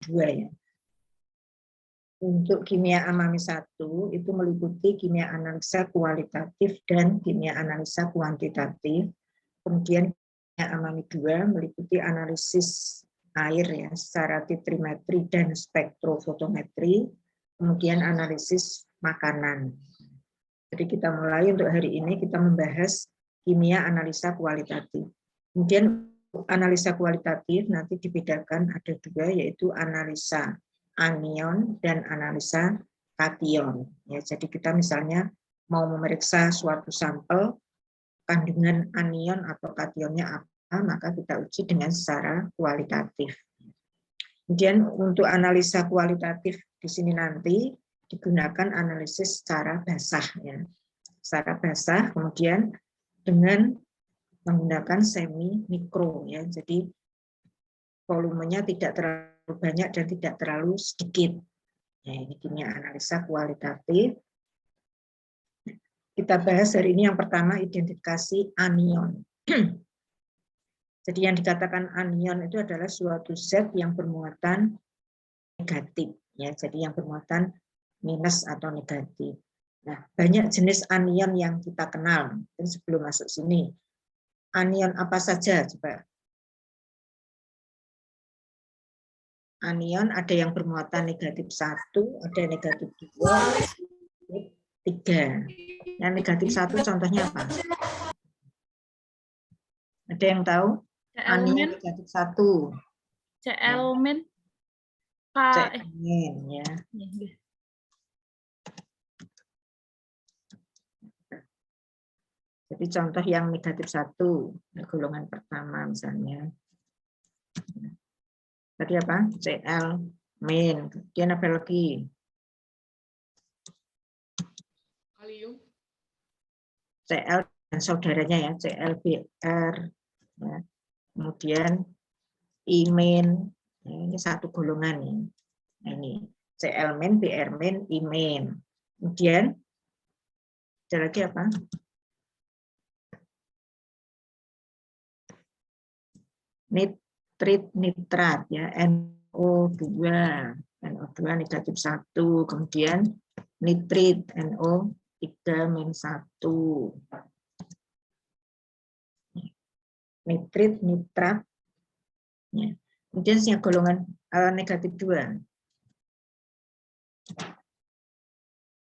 2 ya. Untuk kimia amami 1 itu meliputi kimia analisa kualitatif dan kimia analisa kuantitatif. Kemudian kimia amami 2 meliputi analisis air ya secara titrimetri dan spektrofotometri. Kemudian analisis makanan. Jadi kita mulai untuk hari ini kita membahas kimia analisa kualitatif. Kemudian analisa kualitatif nanti dibedakan ada 2 yaitu analisa anion dan analisa kation. Ya, jadi kita misalnya mau memeriksa suatu sampel kandungan anion atau kationnya apa, maka kita uji dengan secara kualitatif. Kemudian untuk analisa kualitatif di sini nanti digunakan analisis secara basah ya. Secara basah kemudian dengan menggunakan semi mikro ya. Jadi volumenya tidak terlalu banyak dan tidak terlalu sedikit. Ya, ini kimia analisa kualitatif. Kita bahas hari ini yang pertama identifikasi anion. Jadi yang dikatakan anion itu adalah suatu zat yang bermuatan negatif ya. Jadi yang bermuatan minus atau negatif. Nah, banyak jenis anion yang kita kenal. Dan sebelum masuk sini, anion apa saja coba? Anion ada yang bermuatan negatif 1, ada yang negatif 2, 3. Yang negatif 1 contohnya apa? Ada yang tahu? Anion negatif 1. Cl-min. Cl-min ya. Jadi contoh yang negatif 1, golongan pertama misalnya. Tadi apa? Cl-min. Kemudian apa lagi? Kalium. Cl dan saudaranya ya, ClBr. Ya. Kemudian imin. Ya, ini satu golongan ya. Nah, ini Cl-min, Br-min, imin. Kemudian ada lagi apa? Nitrit, nitrat ya, NO2 negatif 1, kemudian nitrit NO3-1. Nitrit, nitrat. Ya. Kemudian yang golongan negatif 2.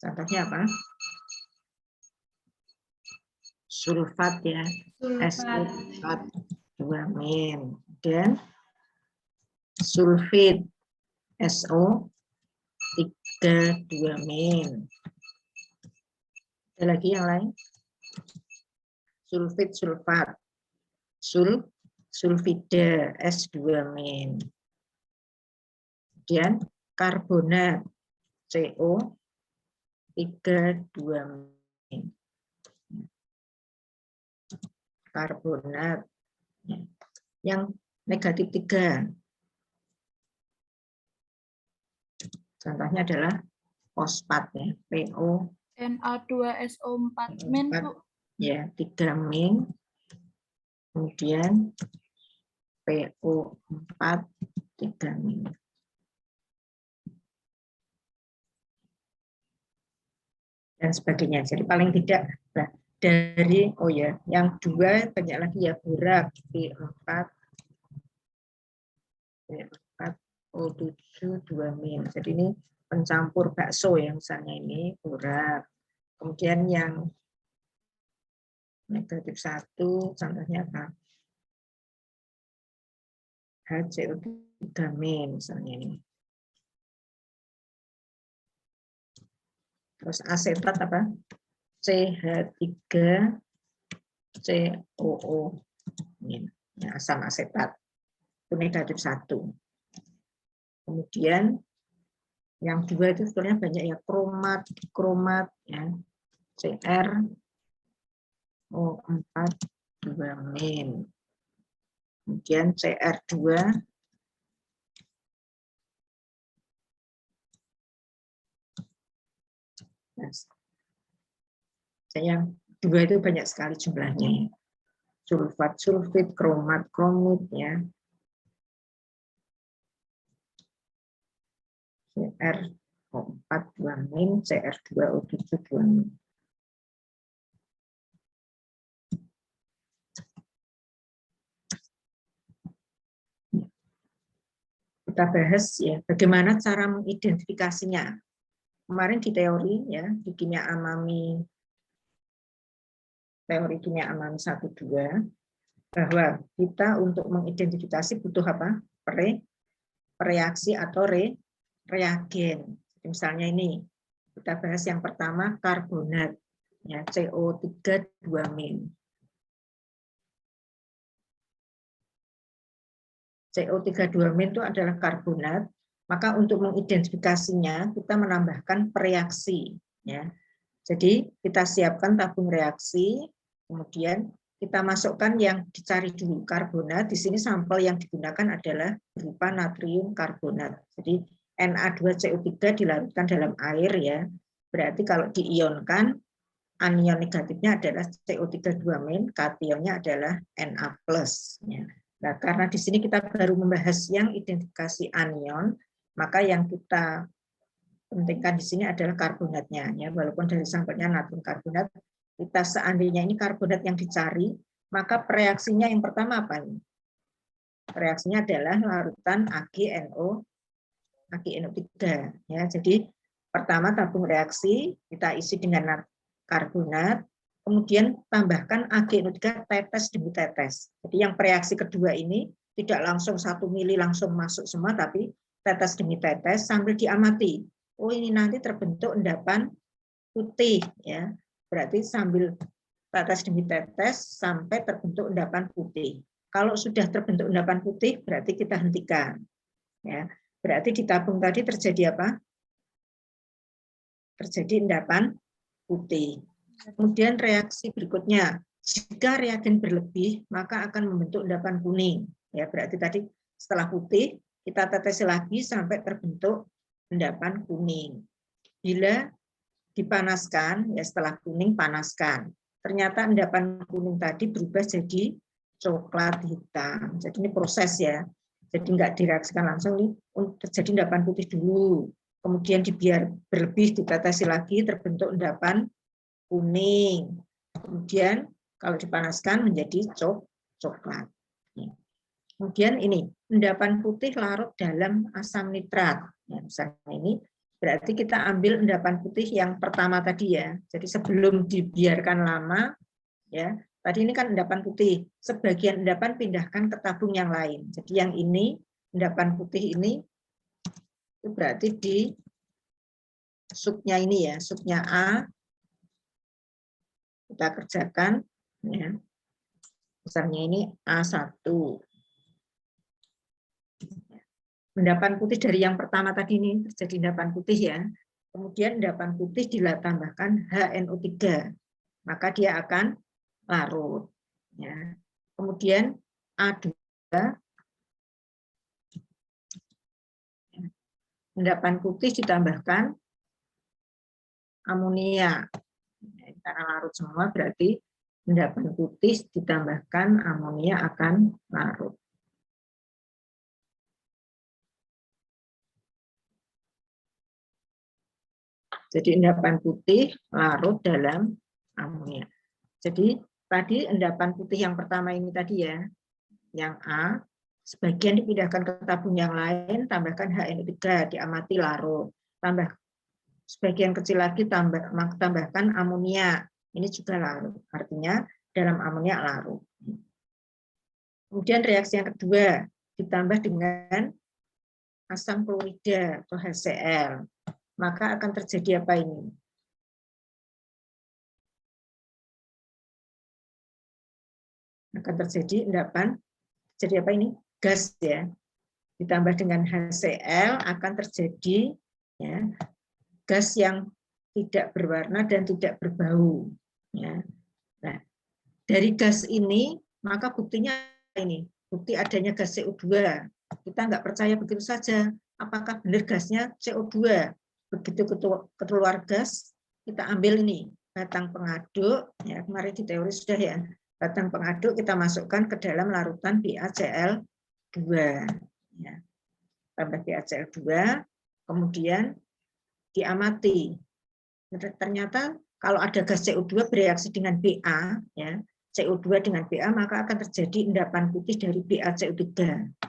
Contohnya apa? Sulfat ya, sulfat 2-min. Dan sulfit SO3-2-min. Ada lagi yang lain? Sulfit, sulfat, sulfida S2-min. Kemudian karbonat CO3-2-min. Karbonat yang negatif 3. Contohnya adalah fosfat ya, PO Na2SO4-min, Bu. Ya, 3-min. Kemudian PO4 3-min. Dan sebagainya. Jadi paling tidak dari yang 2 banyak lagi ya, borak P4 O7 2-min. Jadi ini pencampur bakso ya, misalnya ini borak. Kemudian yang negatif 1 contohnya apa? HCO3-min misalnya ini. Terus asetat apa? CH3COO. Ya, asam asetat. Itu negatif 1. Kemudian yang 2 itu sebetulnya banyak ya, kromat ya. CrO4 2-min. Kemudian Cr2 yang 2 itu banyak sekali jumlahnya. Sulfat, sulfit, kromat, kromit ya. CrO4 2-, Cr2O7 2-. Kita bahas ya bagaimana cara mengidentifikasinya. Kemarin di teori ya di kimia amami, teori kimia amami 1, 2, bahwa kita untuk mengidentifikasi butuh apa? Reaksi atau reagen. Misalnya ini kita bahas yang pertama karbonat ya, CO3 2-. CO3 2- itu adalah karbonat, maka untuk mengidentifikasinya kita menambahkan pereaksi ya. Jadi kita siapkan tabung reaksi, kemudian kita masukkan yang dicari dulu karbonat. Di sini sampel yang digunakan adalah berupa natrium karbonat. Jadi Na2CO3 dilarutkan dalam air ya. Berarti kalau diionkan anion negatifnya adalah CO3 2-, kationnya adalah Na+. Ya. Nah, karena di sini kita baru membahas yang identifikasi anion, maka yang kita pentingkan di sini adalah karbonatnya. Ya, walaupun dari sampelnya natrium karbonat, kita seandainya ini karbonat yang dicari, maka reaksinya yang pertama apa ini? Reaksinya adalah larutan AgNO3. Ya, jadi pertama tabung reaksi kita isi dengan karbonat, kemudian tambahkan AgNO3 tetes demi tetes. Jadi yang reaksi kedua ini tidak langsung 1 mili langsung masuk semua, tapi tetes demi tetes sambil diamati. Oh ini nanti terbentuk endapan putih ya. Berarti sambil tetes demi tetes sampai terbentuk endapan putih. Kalau sudah terbentuk endapan putih berarti kita hentikan. Ya. Berarti di tabung tadi terjadi apa? Terjadi endapan putih. Kemudian reaksi berikutnya, jika reagen berlebih, maka akan membentuk endapan kuning. Ya, berarti tadi setelah putih, kita tetes lagi sampai terbentuk endapan kuning. Bila dipanaskan, ya setelah kuning panaskan. Ternyata endapan kuning tadi berubah jadi coklat hitam. Jadi ini proses ya. Jadi enggak direaksikan langsung, nih terjadi endapan putih dulu. Kemudian dibiar berlebih, ditetesi lagi, terbentuk endapan kuning. Kemudian kalau dipanaskan menjadi coklat. Kemudian ini endapan putih larut dalam asam nitrat. Ya, misalnya ini berarti kita ambil endapan putih yang pertama tadi ya. Jadi sebelum dibiarkan lama, ya tadi ini kan endapan putih. Sebagian endapan pindahkan ke tabung yang lain. Jadi yang ini endapan putih ini itu berarti di subnya ini ya, subnya A. Kita kerjakan ya. Misalnya ini A1. Endapan putih dari yang pertama tadi ini terjadi endapan putih ya. Kemudian endapan putih ditambahkan HNO3. Maka dia akan larut ya. Kemudian A2 endapan putih ditambahkan amonia. Karena larut semua berarti endapan putih ditambahkan amonia akan larut. Jadi endapan putih larut dalam amonia. Jadi tadi endapan putih yang pertama ini tadi ya, yang A, sebagian dipindahkan ke tabung yang lain, tambahkan HNO3, diamati larut. Tambah sebagian kecil lagi tambahkan amonia, ini juga larut. Artinya dalam amonia larut. Kemudian reaksi yang kedua ditambah dengan asam klorida atau HCl. Maka akan terjadi apa ini? Akan terjadi endapan, jadi apa ini? Gas ya. Ditambah dengan HCl akan terjadi ya, gas yang tidak berwarna dan tidak berbau. Ya. Nah, dari gas ini maka buktinya ini, bukti adanya gas CO2. Kita nggak percaya begitu saja. Apakah benar gasnya CO2? Begitu keluar gas, kita ambil ini batang pengaduk. Ya, kemarin di teori sudah ya. Batang pengaduk kita masukkan ke dalam larutan BaCl2. Ya. Tambah BaCl2, kemudian diamati. Ternyata kalau ada gas CO2 bereaksi dengan BA, ya, CO2 dengan BA, maka akan terjadi endapan putih dari BaCO3,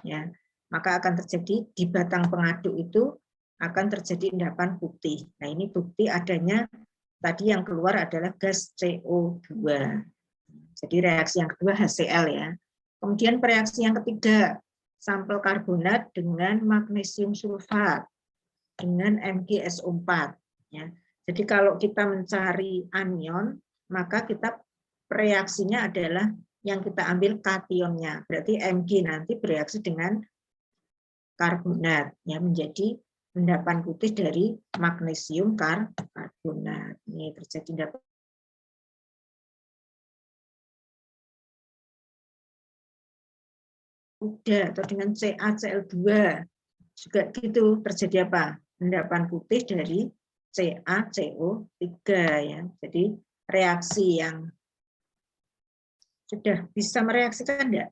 ya. Maka akan terjadi di batang pengaduk itu akan terjadi endapan putih. Nah, ini bukti adanya tadi yang keluar adalah gas CO2. Jadi reaksi yang kedua HCl, ya. Kemudian reaksi yang ketiga, sampel karbonat dengan magnesium sulfat dengan MgSO4, ya. Jadi kalau kita mencari anion, maka kita reaksinya adalah yang kita ambil kationnya. Berarti Mg nanti bereaksi dengan karbonat, ya, menjadi endapan putih dari magnesium karbonat. Ini terjadi endapan atau dengan CaCl2 juga gitu, terjadi apa? Endapan putih dari CaCO3, ya. Jadi reaksi yang sudah bisa mereaksikan enggak?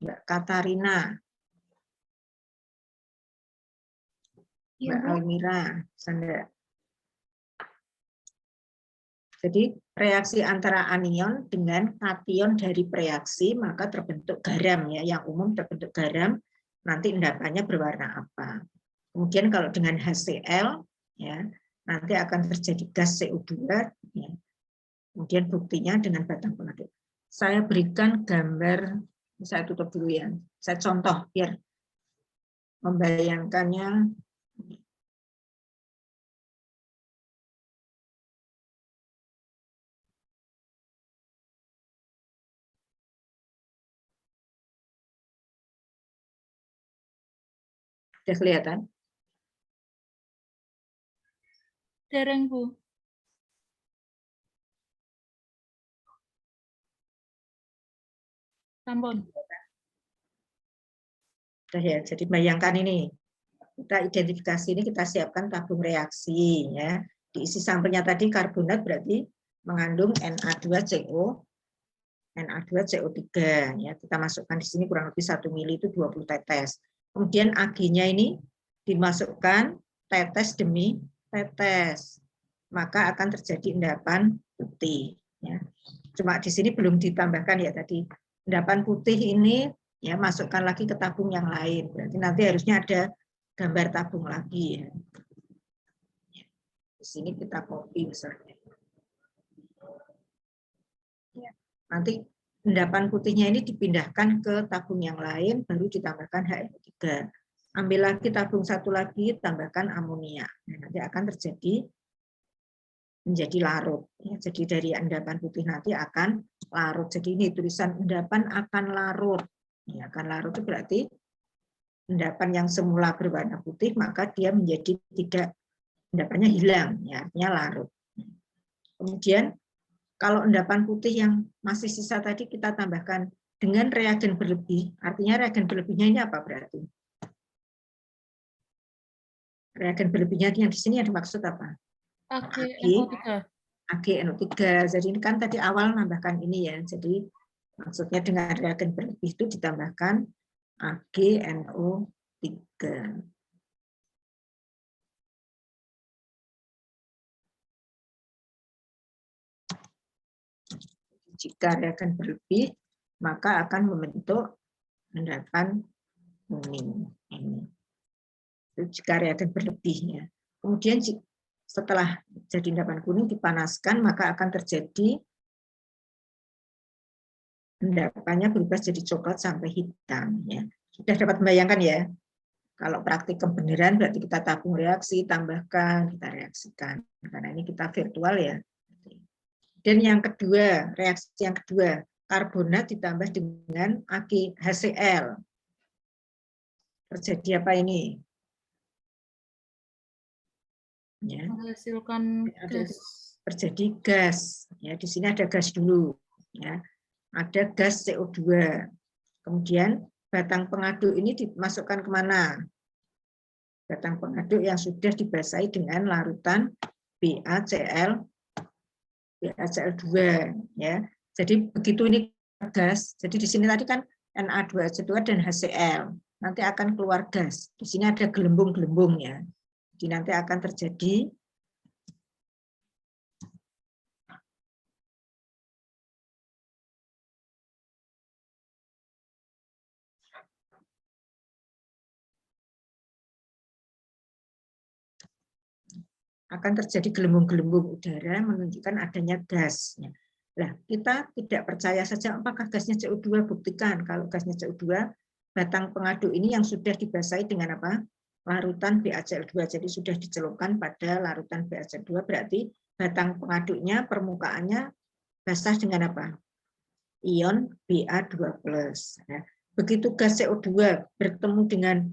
Mbak Katarina, Mbak Almira, Sandra. Jadi reaksi antara anion dengan kation dari reaksi maka terbentuk garam, ya, yang umum terbentuk garam, nanti endapannya berwarna apa. Kemudian kalau dengan HCl, ya, nanti akan terjadi gas CO2, ya. Kemudian buktinya dengan batang pengaduk. Saya berikan gambar, saya tutup dulu, ya. Saya contoh biar membayangkannya. Sudah kelihatan? Dereng, Bu. Sampun. Ya, jadi bayangkan ini, kita identifikasi ini, kita siapkan tabung reaksi, ya. Diisi sampelnya tadi karbonat berarti mengandung Na2CO, Na2CO3, ya. Kita masukkan di sini kurang lebih 1 mili itu 20 tetes. Kemudian Ag-nya ini dimasukkan tetes demi tetes, maka akan terjadi endapan putih, ya. Cuma di sini belum ditambahkan, ya, tadi endapan putih ini, ya, masukkan lagi ke tabung yang lain. Berarti nanti harusnya ada gambar tabung lagi, ya. Di sini kita copy misalnya. Ya. Nanti endapan putihnya ini dipindahkan ke tabung yang lain, baru ditambahkan HNO3. Ambil lagi tabung satu lagi, tambahkan amonia. Nah, nanti akan terjadi menjadi larut. Ya, jadi dari endapan putih nanti akan larut. Jadi ini tulisan endapan akan larut. Ya, akan larut itu berarti endapan yang semula berwarna putih, maka dia menjadi tidak, endapannya hilang, ya, artinya larut. Kemudian kalau endapan putih yang masih sisa tadi kita tambahkan dengan reagen berlebih, artinya reagen berlebihnya ini apa berarti? Reagen berlebihnya yang di sini ada maksud apa? AgNO3. Jadi ini kan tadi awal nambahkan ini, ya. Jadi maksudnya dengan reagen berlebih itu ditambahkan AgNO3. Jika reagen berlebih, maka akan membentuk endapan kuning ini. Jika reagen berlebihnya. Kemudian setelah jadi endapan kuning dipanaskan, maka akan terjadi endapannya berubah jadi coklat sampai hitam, ya. Sudah dapat membayangkan, ya? Kalau praktikum beneran berarti kita tabung reaksi, tambahkan, kita reaksikan. Karena ini kita virtual, ya. Dan yang kedua, reaksi yang kedua, karbonat ditambah dengan HCl. Terjadi apa ini? Ya. Menghasilkan gas. Terjadi gas. Ya, di sini ada gas dulu. Ya. Ada gas CO2. Kemudian batang pengaduk ini dimasukkan kemana? Batang pengaduk yang sudah dibasahi dengan larutan BaCl2, ya. Jadi begitu ini gas. Jadi di sini tadi kan Na2CO2 dan HCl. nanti akan keluar gas. Di sini ada gelembung-gelembungnya. Jadi nanti akan terjadi gelembung-gelembung udara menunjukkan adanya gas. Nah, kita tidak percaya saja apakah gasnya CO2, buktikan kalau gasnya CO2, batang pengaduk ini yang sudah dibasahi dengan apa? Larutan BaCl2, jadi sudah dicelupkan pada larutan BaCl2, berarti batang pengaduknya, permukaannya basah dengan apa? Ion Ba2+. Nah, begitu gas CO2 bertemu dengan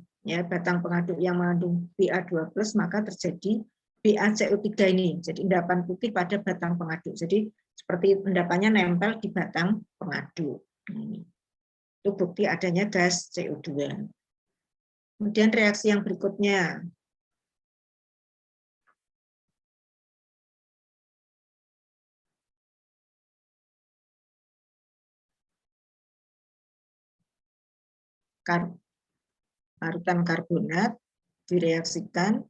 batang pengaduk yang mengandung Ba2+, maka terjadi BaCO3 ini, jadi endapan putih pada batang pengaduk. Jadi seperti endapannya nempel di batang pengaduk. Itu bukti adanya gas CO2. Kemudian reaksi yang berikutnya. Larutan karbonat direaksikan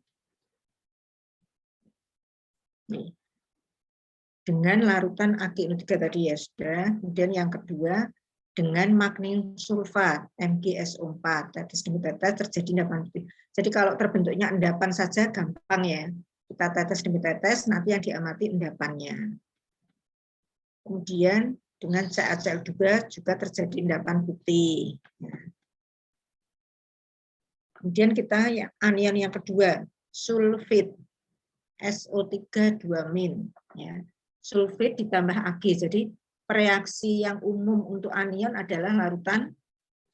dengan larutan AgNO3 tadi ya sudah. Kemudian yang kedua dengan magnesium sulfat MgSO4 tetes demi tetes terjadi endapan putih. Jadi kalau terbentuknya endapan saja gampang ya, kita tetes demi tetes nanti yang diamati endapannya. Kemudian dengan CaCl2 juga terjadi endapan putih. Kemudian kita anion yang kedua sulfit SO3 2-. Sulfit ditambah Ag. Jadi reaksi yang umum untuk anion adalah larutan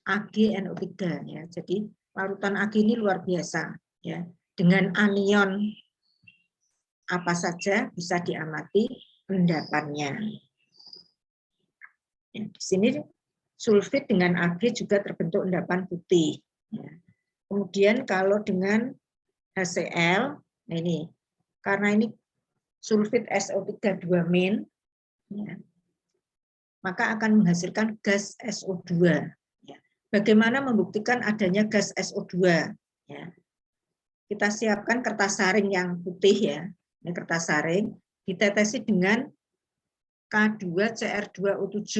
AgNO3 ya. Jadi larutan Ag ini luar biasa ya. Dengan anion apa saja bisa diamati endapannya. Ya, di sini sulfit dengan Ag juga terbentuk endapan putih. Ya. Kemudian kalau dengan HCl, nah ini karena ini sulfit SO3 2-, ya, maka akan menghasilkan gas SO2. Ya. Bagaimana membuktikan adanya gas SO2? Ya. Kita siapkan kertas saring yang putih ya, ini kertas saring, ditetesi dengan K2Cr2O7.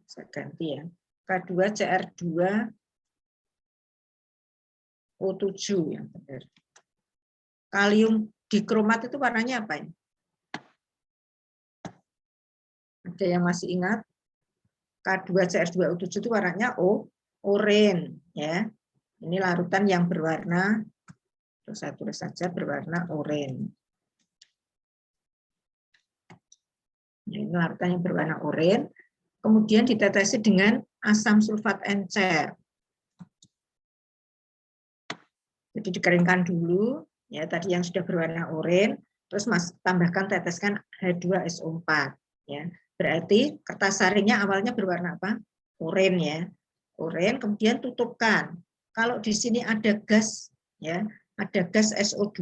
Saya ganti ya, K2Cr2O7 yang benar. Kalium dikromat itu warnanya apa ini? Ada yang masih ingat? K2Cr2O7 itu warnanya oranye ya. Ini larutan yang berwarna, saya tulis saja berwarna oranye. Ini larutan yang berwarna oranye. Kemudian ditetesi dengan asam sulfat encer. Jadi dikeringkan dulu ya, tadi yang sudah berwarna oranye, terus tambahkan teteskan H2SO4 ya. Berarti kertas saringnya awalnya berwarna apa? Oranye ya. Oranye, kemudian tutupkan. Kalau di sini ada gas ya, ada gas SO2.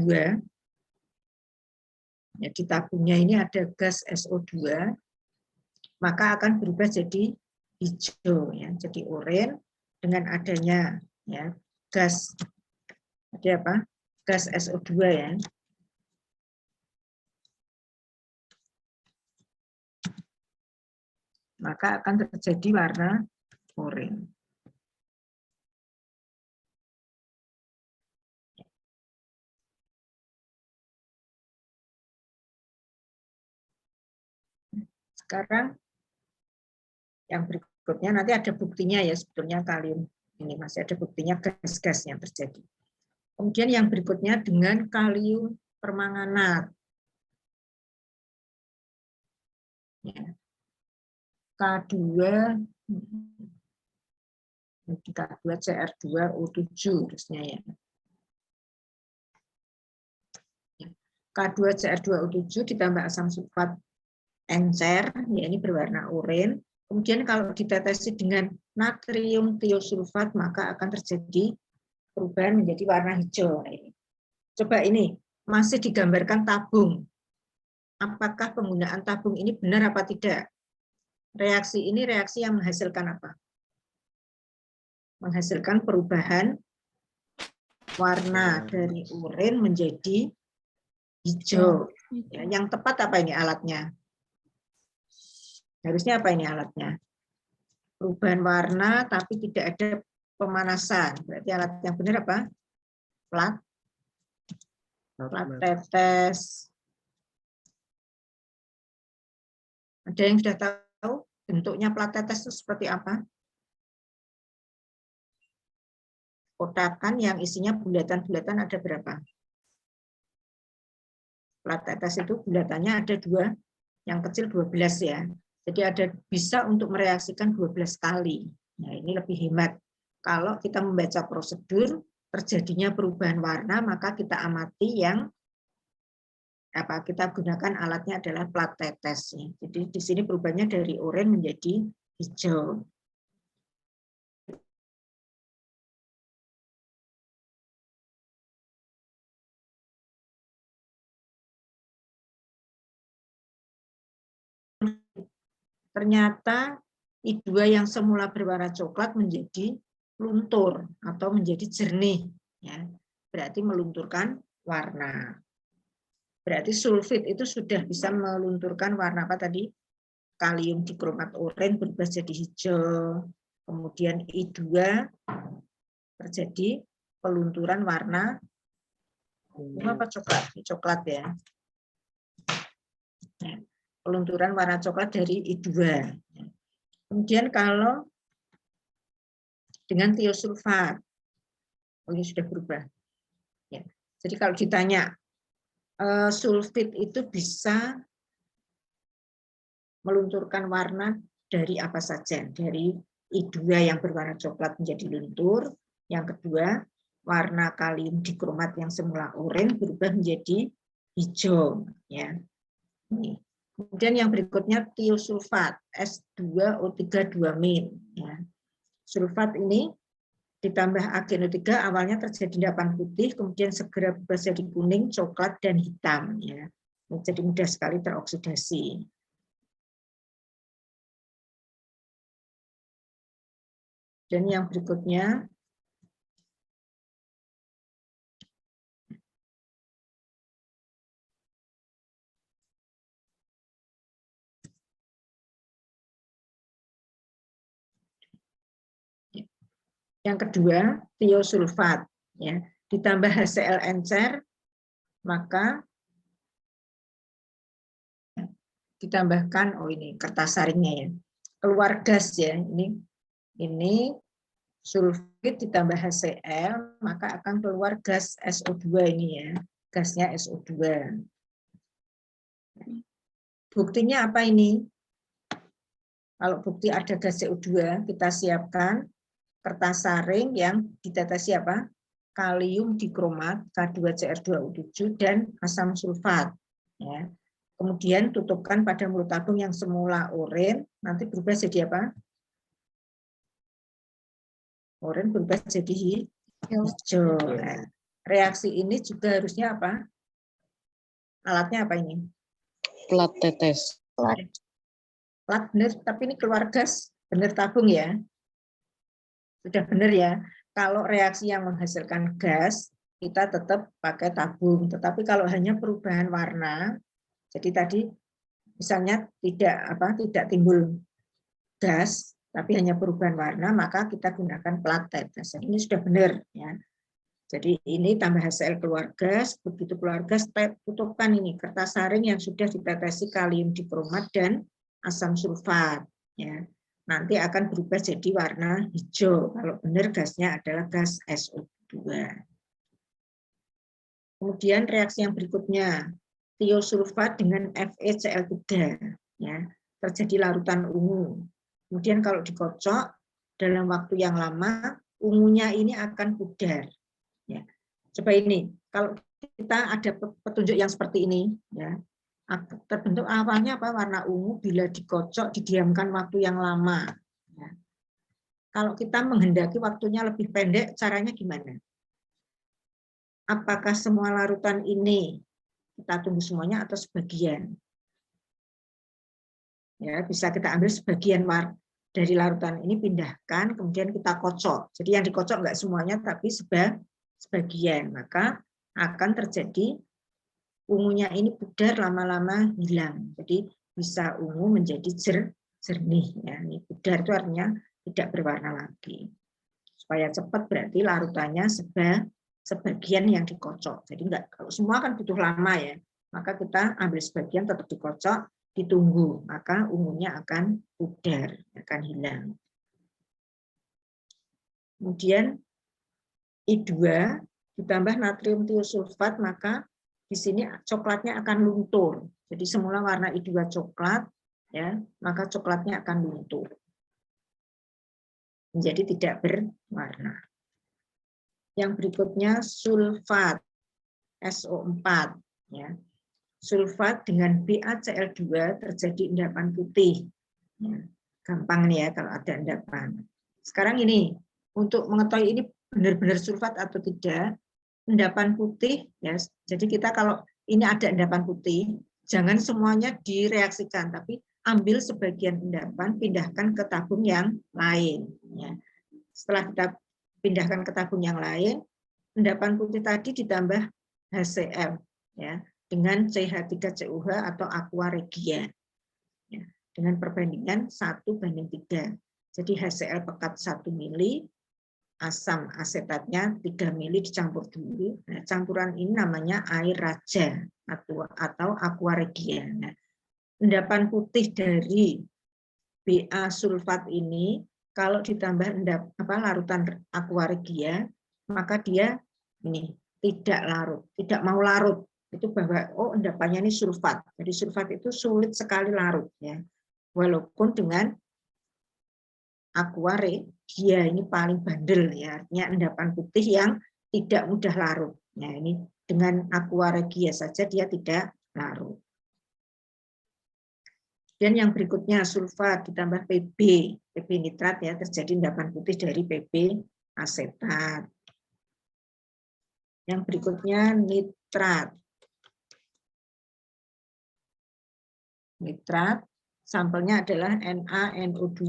Ya, di tabungnya ini ada gas SO2, maka akan berubah jadi hijau ya. Jadi oranye dengan adanya ya gas ada apa? Gas SO2 ya. Maka akan terjadi warna oranye. Sekarang yang berikutnya nanti ada buktinya ya, sebetulnya kalium ini masih ada buktinya gas-gas yang terjadi. Kemudian yang berikutnya dengan kalium permanganat. Ya. K2 K2Cr2O7 terusnya ya. K2Cr2O7 ditambah asam sulfat encer, ya ini berwarna oranye. Kemudian kalau ditetesi dengan natrium tiosulfat maka akan terjadi perubahan menjadi warna hijau. Coba ini masih digambarkan tabung. Apakah penggunaan tabung ini benar apa tidak? Reaksi ini reaksi yang menghasilkan apa? menghasilkan perubahan warna dari oranye menjadi hijau. Ya, yang tepat apa ini alatnya? Harusnya apa ini alatnya? Perubahan warna tapi tidak ada pemanasan. Berarti alat yang benar apa? Plat tetes. Ada yang sudah tahu bentuknya plat tetes itu seperti apa? Kotakan yang isinya bulatan-bulatan ada berapa? Plat tetes itu bulatannya ada 2, yang kecil 12 ya. Jadi ada bisa untuk mereaksikan 12 kali. Nah, ini lebih hemat. Kalau kita membaca prosedur terjadinya perubahan warna, maka kita amati yang kita gunakan alatnya adalah plat tetes. Jadi di sini perubahannya dari oranye menjadi hijau. Ternyata I2 yang semula berwarna coklat menjadi luntur atau menjadi jernih. Ya. Berarti melunturkan warna. Berarti sulfit itu sudah bisa melunturkan warna apa tadi? Kalium dikromat oranye berubah jadi hijau. Kemudian I2 terjadi pelunturan warna apa coklat? Coklat ya. Pelunturan warna coklat dari I2. Kemudian kalau dengan tiosulfat, ini sudah berubah. Ya. Jadi kalau ditanya, sulfit itu bisa melunturkan warna dari apa saja? Dari I2 yang berwarna coklat menjadi luntur. Yang kedua, warna kalium dikromat yang semula oranye berubah menjadi hijau. Ya. Ini. Kemudian yang berikutnya tiosulfat S2O3-2-min. Ya. Sulfat ini ditambah AgNO3 awalnya terjadi endapan putih, kemudian segera berubah jadi kuning, coklat, dan hitam. Ya. Jadi mudah sekali teroksidasi. Dan yang berikutnya, yang kedua, tiosulfat. Ya. Ditambah HCl encer, maka ditambahkan, ini kertas saringnya ya, keluar gas ya. Ini sulfit ditambah HCl, maka akan keluar gas SO2 ini ya. Gasnya SO2. Buktinya apa ini? Kalau bukti ada gas CO2, kita siapkan kertas saring yang ditetesi apa? Kalium dikromat, K2Cr2O7, dan asam sulfat. Ya. Kemudian tutupkan pada mulut tabung yang semula oranye, nanti berubah jadi apa? Oranye berubah jadi hijau. Nah, reaksi ini juga harusnya apa? Alatnya apa ini? Plat tetes. Plat benar, tapi ini keluar gas, benar tabung ya. Sudah benar ya. Kalau reaksi yang menghasilkan gas, kita tetap pakai tabung. Tetapi kalau hanya perubahan warna, jadi tadi misalnya tidak timbul gas, tapi hanya perubahan warna, maka kita gunakan plat tetes. Ini sudah benar ya. Jadi ini tambah HCl keluar gas, begitu keluar gas, tutupkan ini kertas saring yang sudah ditetesi kalium dikromat dan asam sulfat. Ya. Nanti akan berubah jadi warna hijau. Kalau benar gasnya adalah gas SO2. Kemudian reaksi yang berikutnya, tiosulfat dengan FeCl3. Ya, terjadi larutan ungu. Kemudian kalau dikocok, dalam waktu yang lama, ungunya ini akan pudar. Ya. Coba ini, kalau kita ada petunjuk yang seperti ini, ya, terbentuk awalnya warna ungu bila dikocok, didiamkan waktu yang lama. Ya. Kalau kita menghendaki waktunya lebih pendek, caranya gimana? Apakah semua larutan ini kita tunggu semuanya atau sebagian? Ya, bisa kita ambil sebagian dari larutan ini pindahkan, kemudian kita kocok. Jadi yang dikocok enggak semuanya, tapi sebagian. Maka akan terjadi ungunya ini pudar, lama-lama hilang. Jadi bisa ungu menjadi jernih. Ya. Ini pudar itu artinya tidak berwarna lagi. Supaya cepat berarti larutannya sebagian yang dikocok. Jadi enggak, kalau semua kan butuh lama ya. Maka kita ambil sebagian tetap dikocok, ditunggu, maka ungunya akan pudar, akan hilang. Kemudian I2 ditambah natrium tiosulfat, maka di sini coklatnya akan luntur. Jadi semula warna I2 coklat, ya, maka coklatnya akan luntur. Menjadi tidak berwarna. Yang berikutnya sulfat SO4, ya. Sulfat dengan BaCl2 terjadi endapan putih. Ya, gampang nih ya kalau ada endapan. Sekarang ini, untuk mengetahui ini benar-benar sulfat atau tidak, endapan putih, ya. Jadi kita kalau ini ada endapan putih, jangan semuanya direaksikan, tapi ambil sebagian endapan, pindahkan ke tabung yang lain. Ya. Setelah kita pindahkan ke tabung yang lain, endapan putih tadi ditambah HCl, ya, dengan CH3COH atau aqua regia, ya, dengan perbandingan 1:3. Jadi HCl pekat 1 mili, asam asetatnya 3 mili dicampur dulu. Nah, campuran ini namanya air raja atau aqua regia. Nah, endapan putih dari Ba sulfat ini kalau ditambah larutan aqua regia, maka dia ini tidak larut, tidak mau larut. Itu bahwa endapannya ini sulfat. Jadi sulfat itu sulit sekali larut, ya. Walaupun dengan aqua regia ini paling bandel, ya, artinya endapan putih yang tidak mudah larut. Nah, ini dengan aqua regia saja dia tidak larut. Dan yang berikutnya sulfat ditambah PB nitrat, ya, terjadi endapan putih dari PB asetat. Yang berikutnya nitrat. Nitrat sampelnya adalah NaNO2.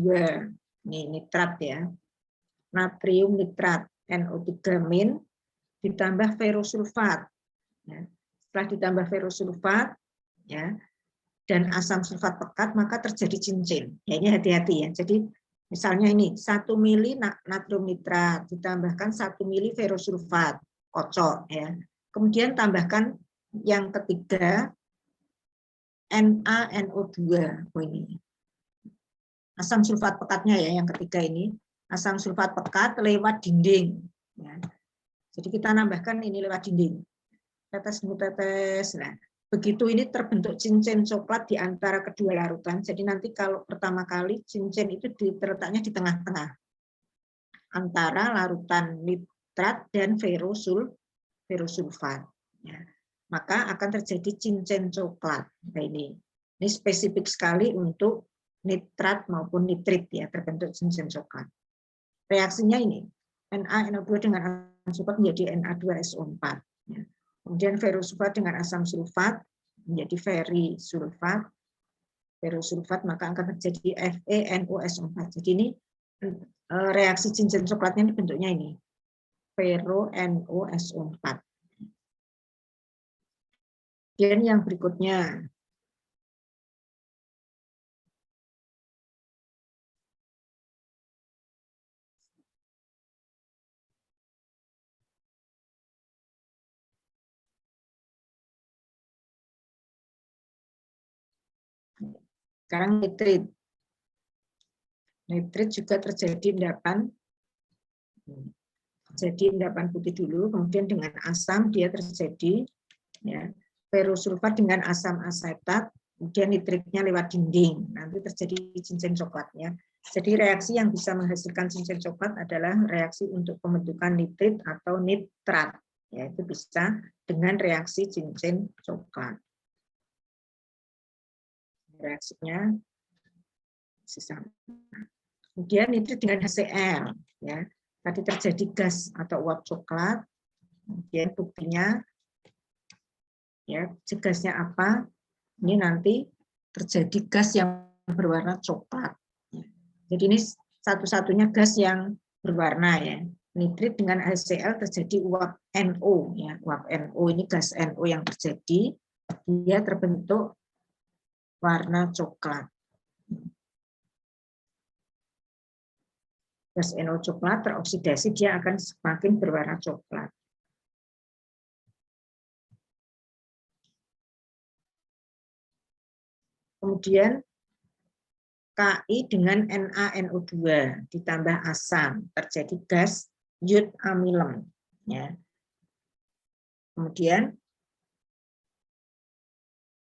Ini nitrat, ya. Natrium nitrat NO3- ditambah ferrosulfat. Ya. Setelah ditambah ferrosulfat, ya, dan asam sulfat pekat, maka terjadi cincin. Ya, ini hati-hati ya. Jadi misalnya ini 1 mili natrium nitrat ditambahkan 1 mili ferrosulfat, kocok, ya. Kemudian tambahkan yang ketiga NaNO2. Ini asam sulfat pekatnya, ya, yang ketiga ini asam sulfat pekat lewat dinding, ya. Jadi kita nambahkan ini lewat dinding, tetes demi tetes. Nah, begitu ini terbentuk cincin coklat di antara kedua larutan. Jadi nanti kalau pertama kali cincin itu terletaknya di tengah-tengah antara larutan nitrat dan ferrosulfat. Ya. Maka akan terjadi cincin coklat. Nah, ini spesifik sekali untuk nitrat maupun nitrit, ya, terbentuk cincin coklat. Reaksinya ini NaNO2 dengan asam sulfat menjadi Na2SO4. Ya. Kemudian ferrosulfat dengan asam sulfat menjadi ferrisulfat, ferrosulfat, maka akan terjadi FeNOSO4. Jadi ini reaksi cincin coklatnya ini bentuknya ini, FeNOSO4. Dan yang berikutnya sekarang nitrit. Nitrit juga terjadi endapan. Jadi endapan putih dulu, kemudian dengan asam dia terjadi, ya, ferrosulfat dengan asam asetat, kemudian nitritnya lewat dinding, nanti terjadi cincin coklatnya. Jadi reaksi yang bisa menghasilkan cincin coklat adalah reaksi untuk pembentukan nitrit atau nitrat, yaitu bisa dengan reaksi cincin coklat. Reaksinya sama. Kemudian nitrit dengan HCl, ya. Tadi terjadi gas atau uap coklat. Kemudian buktinya, ya, gasnya apa? Ini nanti terjadi gas yang berwarna coklat. Jadi ini satu-satunya gas yang berwarna ya. Nitrit dengan HCl terjadi uap NO ya. Uap NO ini gas NO yang terjadi, dia terbentuk warna coklat. Gas NO coklat teroksidasi, dia akan semakin berwarna coklat. Kemudian Ki dengan NaNO2 ditambah asam terjadi gas yod amilem ya. Kemudian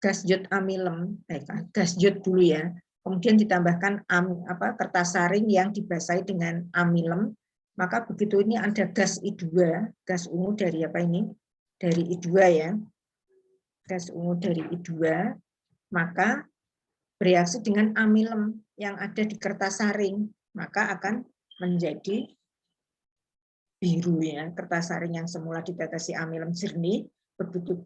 gas yod amilem, gas yod dulu ya. Kemudian ditambahkan kertas saring yang dibasahi dengan amilem, maka begitu ini ada gas I2, gas ungu dari apa ini? Dari I2 ya. Gas ungu dari I2, maka bereaksi dengan amilem yang ada di kertas saring, maka akan menjadi biru ya. Kertas saring yang semula ditetesi amilem jernih, begitu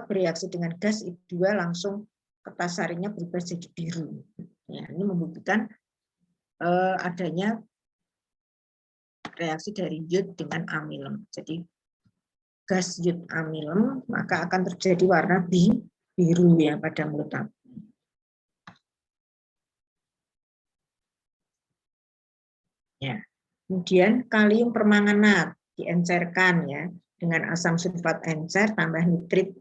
bereaksi dengan gas I2 langsung kertas saringnya berubah jadi biru. Ya, ini membuktikan adanya reaksi dari yod dengan amilem. Jadi gas yod amilem maka akan terjadi warna biru ya pada mulut api. Ya. Kemudian kalium permanganat diencerkan ya dengan asam sulfat encer tambah nitrit,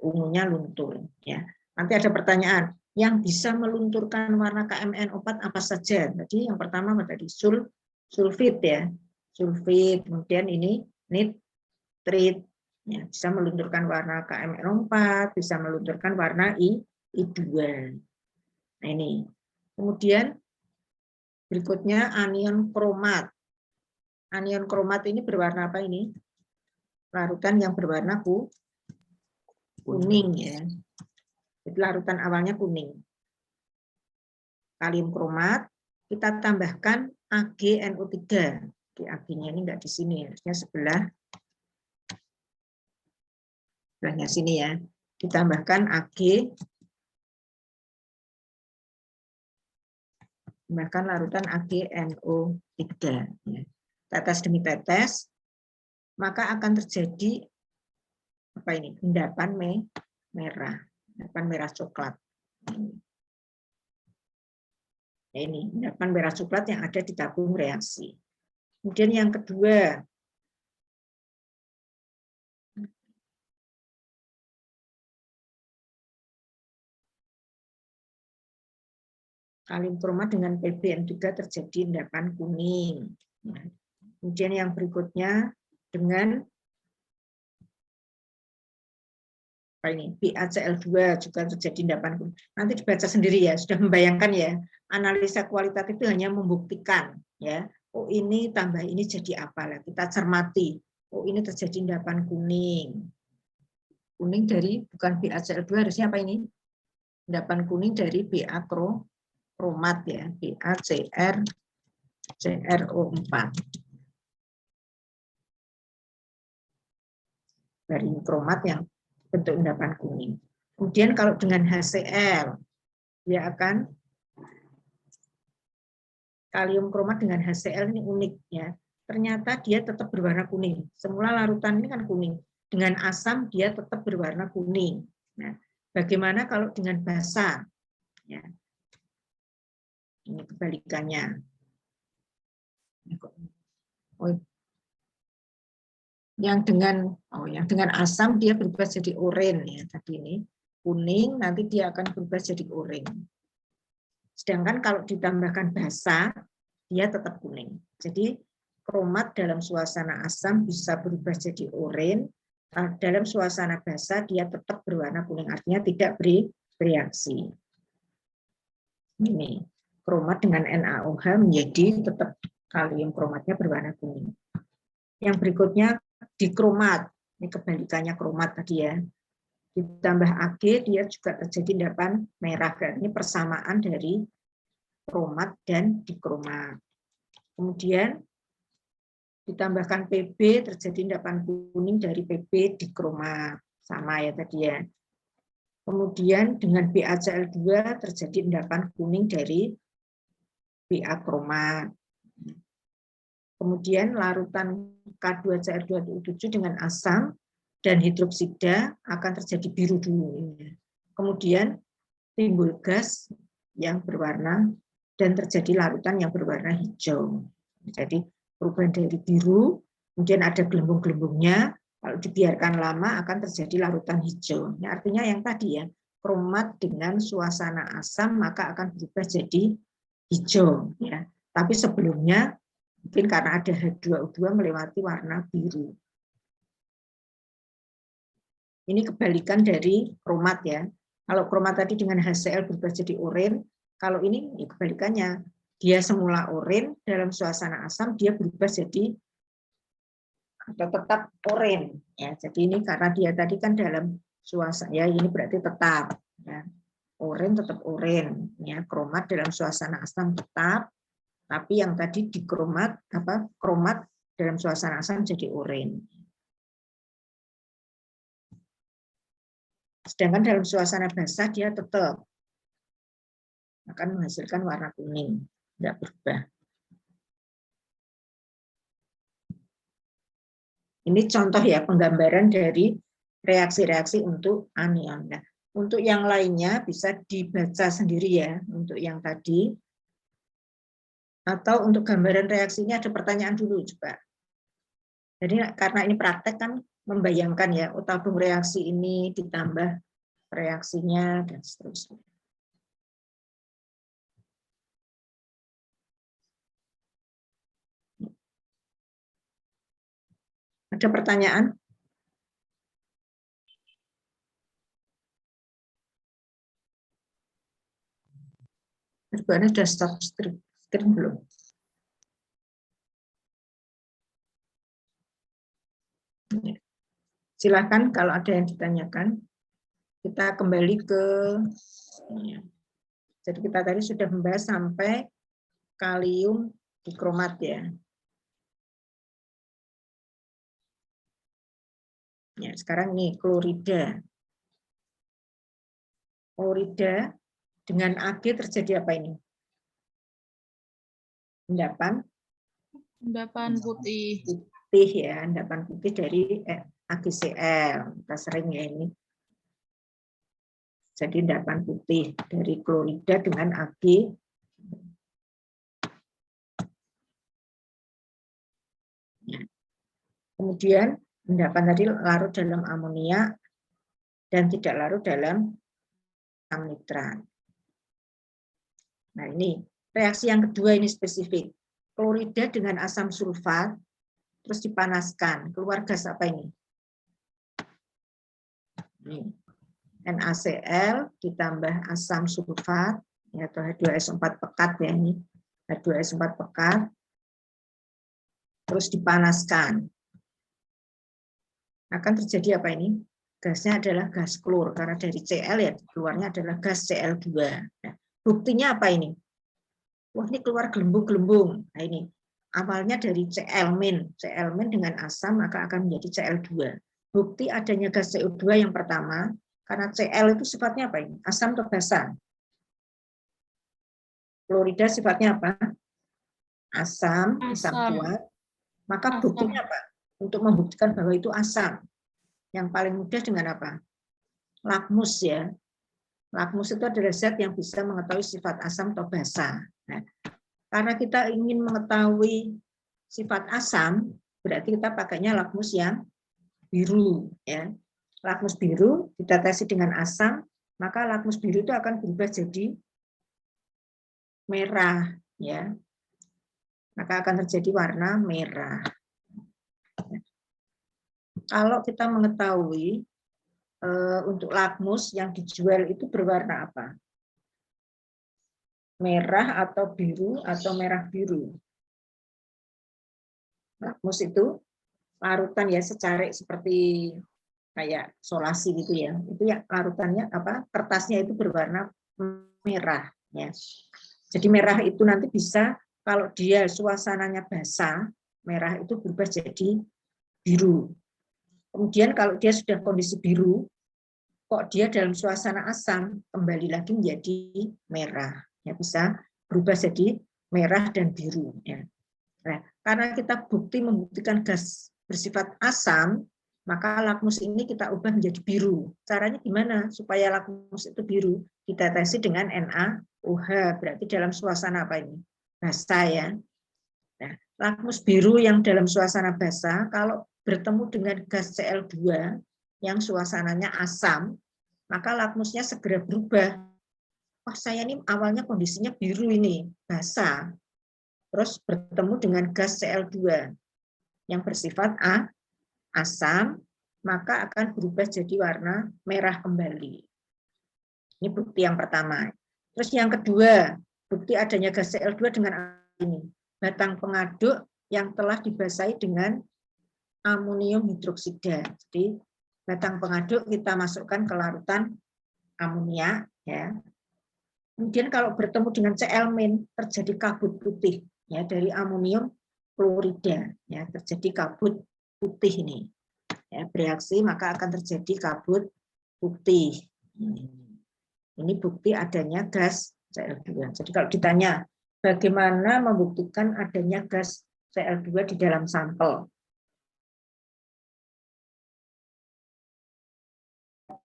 ungunya luntur ya. Nanti ada pertanyaan, yang bisa melunturkan warna KMNO4 apa saja? Tadi yang pertama tadi sulfit ya. Sulfit, kemudian ini nitrit ya, bisa melunturkan warna KMNO4, bisa melunturkan warna I2. Nah ini. Kemudian berikutnya anion kromat. Anion kromat ini berwarna apa ini? Larutan yang berwarna kuning ya. Jadi larutan awalnya kuning. Kalium kromat, kita tambahkan AgNO3. Di Ag-nya ini enggak di sini, harusnya sebelahnya sini ya. Ditambahkan tambahkan larutan AgNO3 ya. Tetes demi tetes, maka akan terjadi apa ini? Endapan merah, endapan merah coklat. Ini endapan merah coklat yang ada di tabung reaksi. Kemudian yang kedua, kalium kromat dengan PbN juga terjadi endapan kuning. Kemudian yang berikutnya dengan apa ini? BaCl2 juga terjadi endapan kuning. Nanti dibaca sendiri ya, sudah membayangkan ya. Analisa kualitatif itu hanya membuktikan ya. Oh ini tambah ini jadi apa lah? Kita cermati. Oh ini terjadi endapan kuning. Kuning dari bukan BaCl2 harusnya apa ini? Endapan kuning dari Ba kromat ya, BaCrCrO4. Dari kromat yang bentuk endapan kuning. Kemudian kalau dengan HCl, dia akan kalium kromat dengan HCl ini unik ya. Ternyata dia tetap berwarna kuning. Semula larutan ini kan kuning. Dengan asam dia tetap berwarna kuning. Nah, bagaimana kalau dengan basa? Ya. Ini kebalikannya. Yang dengan asam dia berubah jadi oranye ya tadi ini kuning, nanti dia akan berubah jadi oranye. Sedangkan kalau ditambahkan basa dia tetap kuning. Jadi kromat dalam suasana asam bisa berubah jadi oranye, dalam suasana basa dia tetap berwarna kuning, artinya tidak bereaksi. Ini kromat dengan NaOH menjadi tetap kalium kromatnya berwarna kuning. Yang berikutnya dikromat, ini kebalikannya kromat tadi ya. Ditambah Ag dia juga terjadi endapan merah, ini persamaan dari kromat dan dikromat. Kemudian ditambahkan Pb terjadi endapan kuning dari Pb dikromat, sama ya tadi ya. Kemudian dengan BaCl2 terjadi endapan kuning dari Ba kromat. Kemudian larutan K2Cr2O7 dengan asam dan hidroksida akan terjadi biru dulu. Kemudian timbul gas yang berwarna dan terjadi larutan yang berwarna hijau. Jadi perubahan dari biru, kemudian ada gelembung-gelembungnya, kalau dibiarkan lama akan terjadi larutan hijau. Ini artinya yang tadi ya, kromat dengan suasana asam maka akan berubah jadi hijau. Ya. Tapi sebelumnya mungkin karena ada H2O2 melewati warna biru. Ini kebalikan dari kromat ya. Kalau kromat tadi dengan HCl berubah jadi oranye, kalau ini ya kebalikannya. Dia semula oranye, dalam suasana asam dia berubah jadi atau tetap oranye. Ya, jadi ini karena dia tadi kan dalam suasana, ya ini berarti tetap. Ya. Oranye tetap oranye. Ya, kromat dalam suasana asam tetap, tapi yang tadi di kromat dalam suasana asam jadi oranye. Sedangkan dalam suasana basah dia tetap akan menghasilkan warna kuning, tidak berubah. Ini contoh ya penggambaran dari reaksi-reaksi untuk anion. Nah, untuk yang lainnya bisa dibaca sendiri ya, untuk yang tadi. Atau untuk gambaran reaksinya ada pertanyaan dulu coba. Jadi karena ini praktek kan membayangkan ya, tabung reaksi ini ditambah reaksinya dan seterusnya. Ada pertanyaan? Ini sudah stop screen belum? Silakan kalau ada yang ditanyakan. Kita kembali ke, jadi kita tadi sudah membahas sampai kalium dikromat ya. Ya, sekarang nih klorida. Klorida dengan Ag terjadi apa ini? Endapan putih. Putih ya, endapan putih dari AgCl. Kita sering ya ini. Jadi endapan putih dari klorida dengan Ag. Kemudian endapan tadi larut dalam amonia dan tidak larut dalam asam nitrat. Nah ini reaksi yang kedua ini spesifik. Klorida dengan asam sulfat terus dipanaskan. Keluar gas apa ini? NaCl ditambah asam sulfat atau H2S4 pekat ya ini. H2S4 pekat terus dipanaskan. Akan terjadi apa ini? Gasnya adalah gas klor karena dari Cl ya keluarnya adalah gas Cl2. Nah, buktinya apa ini? Wah, ini keluar gelembung-gelembung. Nah, ini awalnya dari Cl-, Cl- dengan asam maka akan menjadi Cl2. Bukti adanya gas CO2 yang pertama, karena Cl itu sifatnya apa ini? Asam atau basa? Klorida sifatnya apa? Asam kuat. Maka buktinya apa? Untuk membuktikan bahwa itu asam. Yang paling mudah dengan apa? Lakmus ya. Lakmus itu adalah zat yang bisa mengetahui sifat asam atau basa. Nah, karena kita ingin mengetahui sifat asam, berarti kita pakainya lakmus yang biru. Ya. Lakmus biru ditetesi dengan asam, maka lakmus biru itu akan berubah jadi merah. Ya. Maka akan terjadi warna merah. Kalau kita mengetahui untuk lakmus yang dijual itu berwarna apa? Merah atau biru atau merah biru. Lakmus itu larutan ya secarik seperti kayak solasi gitu ya. Itu ya larutannya apa? Kertasnya itu berwarna merah ya. Jadi merah itu nanti bisa kalau dia suasananya basah, merah itu berubah jadi biru. Kemudian kalau dia sudah kondisi biru, kok dia dalam suasana asam kembali lagi menjadi merah. Ya bisa berubah jadi merah dan biru. Ya. Nah, karena kita membuktikan gas bersifat asam, maka lakmus ini kita ubah menjadi biru. Caranya gimana supaya lakmus itu biru? Ditetesi dengan NaOH, berarti dalam suasana apa ini? Basah ya. Nah, lakmus biru yang dalam suasana basah, kalau bertemu dengan gas Cl2 yang suasananya asam, maka lakmusnya segera berubah. Wah, saya ini awalnya kondisinya biru ini, basah. Terus bertemu dengan gas Cl2 yang bersifat asam, maka akan berubah jadi warna merah kembali. Ini bukti yang pertama. Terus yang kedua, bukti adanya gas Cl2 dengan ini. Batang pengaduk yang telah dibasahi dengan amonium hidroksida. Jadi batang pengaduk kita masukkan ke larutan amonia. Ya. Kemudian kalau bertemu dengan Cl- terjadi kabut putih ya dari amonium klorida. Ya, terjadi kabut putih ini. Ya, bereaksi maka akan terjadi kabut putih. Ini bukti adanya gas Cl2. Jadi kalau ditanya bagaimana membuktikan adanya gas Cl2 di dalam sampel,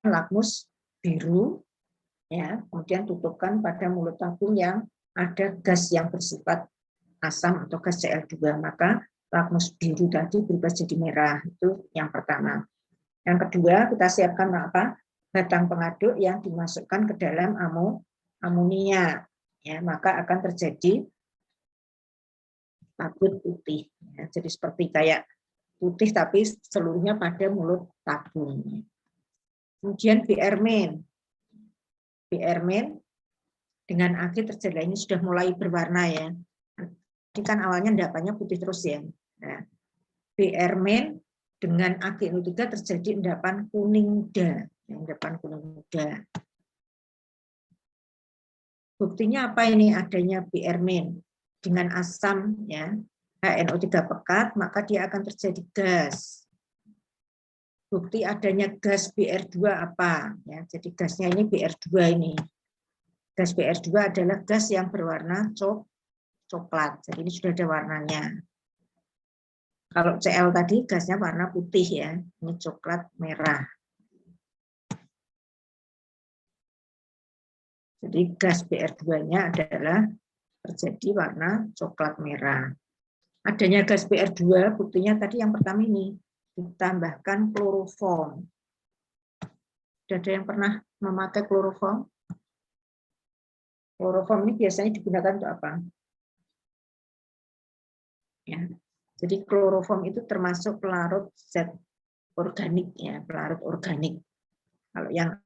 lakmus biru, ya, kemudian tutupkan pada mulut tabung yang ada gas yang bersifat asam atau gas Cl2, maka lakmus biru tadi berubah jadi merah. Itu yang pertama. Yang kedua, kita siapkan apa? Batang pengaduk yang dimasukkan ke dalam amonia, ya, maka akan terjadi kabut putih. Ya, jadi seperti kayak putih tapi seluruhnya pada mulut tabung. Kemudian BR-. Dengan akhir terjadi ini sudah mulai berwarna ya. Ini kan awalnya endapannya putih terus ya. Nah, BR- dengan AgNO3 terjadi endapan kuning muda. Endapan kuning muda. Buktinya apa ini adanya BR- dengan asam ya HNO3 pekat, maka dia akan terjadi gas. Bukti adanya gas BR2 apa? Ya, jadi gasnya ini BR2 ini. Gas BR2 adalah gas yang berwarna coklat. Jadi ini sudah ada warnanya. Kalau Cl tadi gasnya warna putih ya. Ini coklat merah. Jadi gas BR2-nya adalah terjadi warna coklat merah. Adanya gas BR2, buktinya tadi yang pertama ini, ditambahkan kloroform. Sudah ada yang pernah memakai kloroform? Kloroform ini biasanya digunakan untuk apa? Ya. Jadi kloroform itu termasuk pelarut zat organik ya, pelarut organik. Kalau yang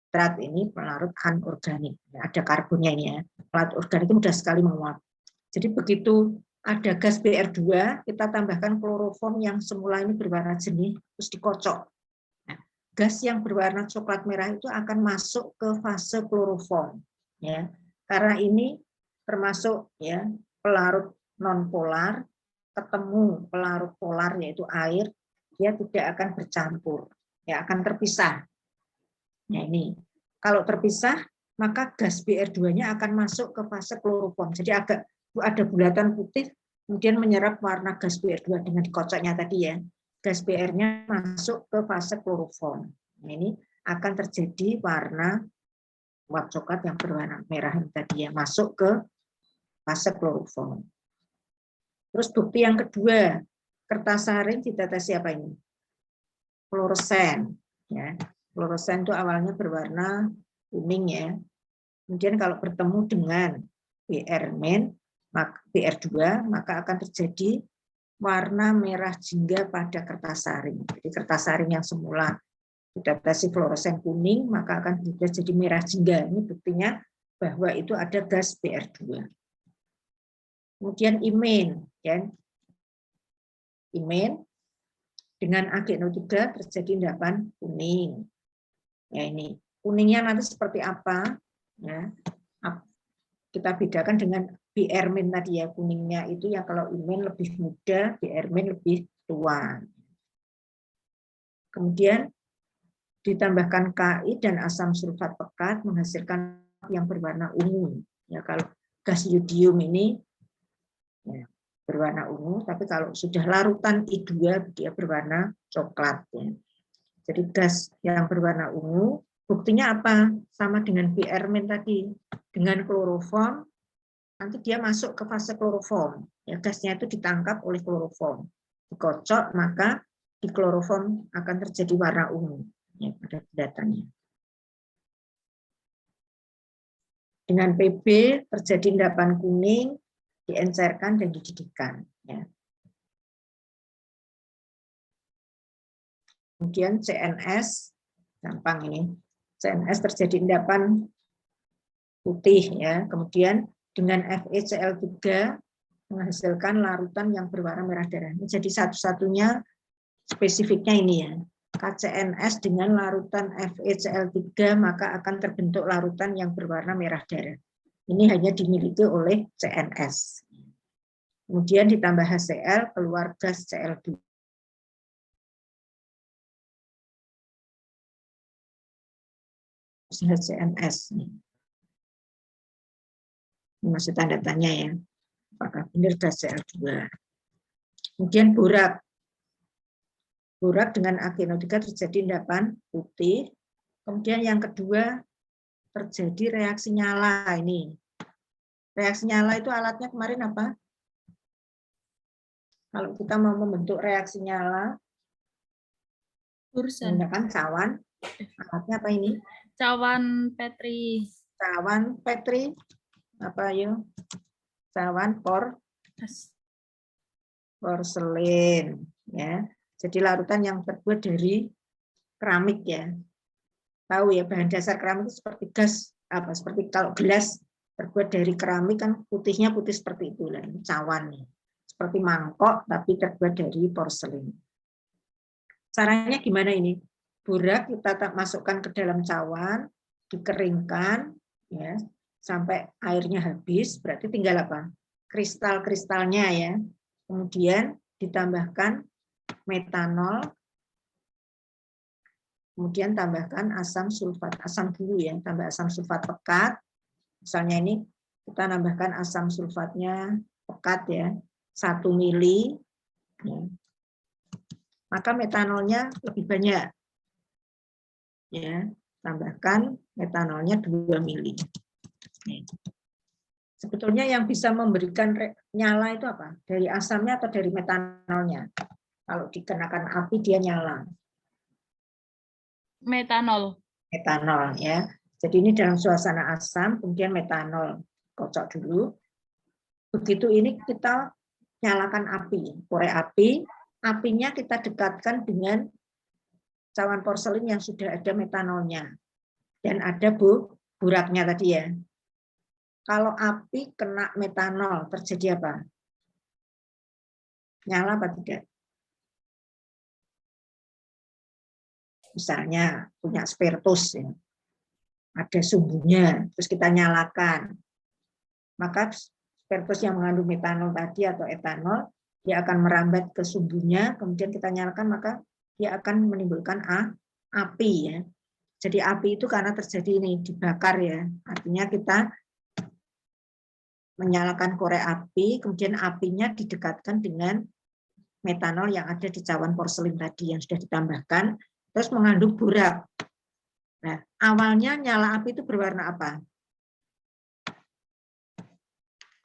nitrat ini pelarut anorganik. Ada karbonnya ini ya. Pelarut organik itu mudah sekali menguap. Jadi begitu ada gas BR2, kita tambahkan kloroform yang semula ini berwarna jernih, terus dikocok. Nah, gas yang berwarna coklat merah itu akan masuk ke fase kloroform. Ya, karena ini termasuk ya pelarut nonpolar, ketemu pelarut polar yaitu air, dia tidak akan bercampur, ya akan terpisah. Nah ini, kalau terpisah maka gas BR2-nya akan masuk ke fase kloroform. Jadi ada bulatan putih, kemudian menyerap warna gas BR2 dengan dikocoknya tadi ya. Gas BR-nya masuk ke fase kloroform. Nah, ini akan terjadi warna uap coklat yang berwarna merah tadi ya, masuk ke fase kloroform. Terus bukti yang kedua, kertas sarin ditetesi apa ini? Fluoresen. Ya. Fluoresen itu awalnya berwarna kuning ya. Kemudian kalau bertemu dengan BR2, maka akan terjadi warna merah jingga pada kertas saring. Jadi kertas saring yang semula ditetesi fluoresen kuning, maka akan berubah jadi merah jingga. Ini buktinya bahwa itu ada gas BR2. Kemudian imen, ya. Imen dengan AgNO3 terjadi endapan kuning. Ya ini kuningnya nanti seperti apa? Ya, kita bedakan dengan BR- tadi ya, kuningnya itu ya kalau imen lebih muda, BR- lebih tua. Kemudian ditambahkan Ki dan asam sulfat pekat menghasilkan yang berwarna ungu. Ya kalau gas yodium ini ya, berwarna ungu, tapi kalau sudah larutan I2 dia berwarna coklat. Ya. Jadi gas yang berwarna ungu, buktinya apa? Sama dengan Biermin tadi, dengan kloroform, nanti dia masuk ke fase kloroform. Ya, gasnya itu ditangkap oleh kloroform. Dikocok, maka di kloroform akan terjadi warna ungu ya, pada datanya. Dengan PB terjadi endapan kuning, diencerkan dan dididihkan. Ya. Kemudian CNS, gampang ini. CNS terjadi endapan putih ya. Kemudian dengan FeCl3 menghasilkan larutan yang berwarna merah darah. Jadi satu-satunya spesifiknya ini ya. KCNS dengan larutan FeCl3 maka akan terbentuk larutan yang berwarna merah darah. Ini hanya dimiliki oleh CNS. Kemudian ditambah HCl keluar gas Cl2. CNS. Ini masih tanda tanya ya. Apakah benar gas Cl2? Kemudian borak. Borak dengan AgNO3 terjadi endapan putih. Kemudian yang kedua terjadi reaksi nyala ini. Reaksi nyala itu alatnya kemarin apa? Kalau kita mau membentuk reaksi nyala Bursan. menggunakan cawan, alatnya apa ini? Cawan Petri. Cawan Petri, apa ya? Cawan porselin, ya. Jadi larutan yang terbuat dari keramik ya. Tahu ya bahan dasar keramik itu seperti gas apa? Seperti kalau gelas terbuat dari keramik kan putihnya putih seperti itu lah. Cawan ya. Seperti mangkok tapi terbuat dari porselin. Caranya gimana ini? Borak kita masukkan ke dalam cawan, dikeringkan ya sampai airnya habis, berarti tinggal apa? Kristal-kristalnya ya. Kemudian ditambahkan metanol, kemudian tambahkan asam sulfat, asam dulu ya, tambah asam sulfat pekat. Misalnya ini kita nambahkan asam sulfatnya pekat ya, 1 mili. Ya. Maka metanolnya lebih banyak. Ya, tambahkan metanolnya 2 mili. Sebetulnya yang bisa memberikan nyala itu apa? Dari asamnya atau dari metanolnya? Kalau dikenakan api dia nyala. Metanol. Metanol ya. Jadi ini dalam suasana asam, kemudian metanol kocok dulu. Begitu ini kita nyalakan api, korek api, apinya kita dekatkan dengan cawan porselin yang sudah ada metanolnya dan ada boraknya tadi ya. Kalau api kena metanol terjadi apa? Nyala apa tidak? Misalnya punya spiritus ya. Ada sumbunya, terus kita nyalakan. Maka spiritus yang mengandung metanol tadi atau etanol, dia akan merambat ke sumbunya, kemudian kita nyalakan, maka dia akan menimbulkan api ya. Jadi api itu karena terjadi ini dibakar ya. Artinya kita menyalakan korek api, kemudian apinya didekatkan dengan metanol yang ada di cawan porselin tadi yang sudah ditambahkan, terus mengandung borak. Nah, awalnya nyala api itu berwarna apa?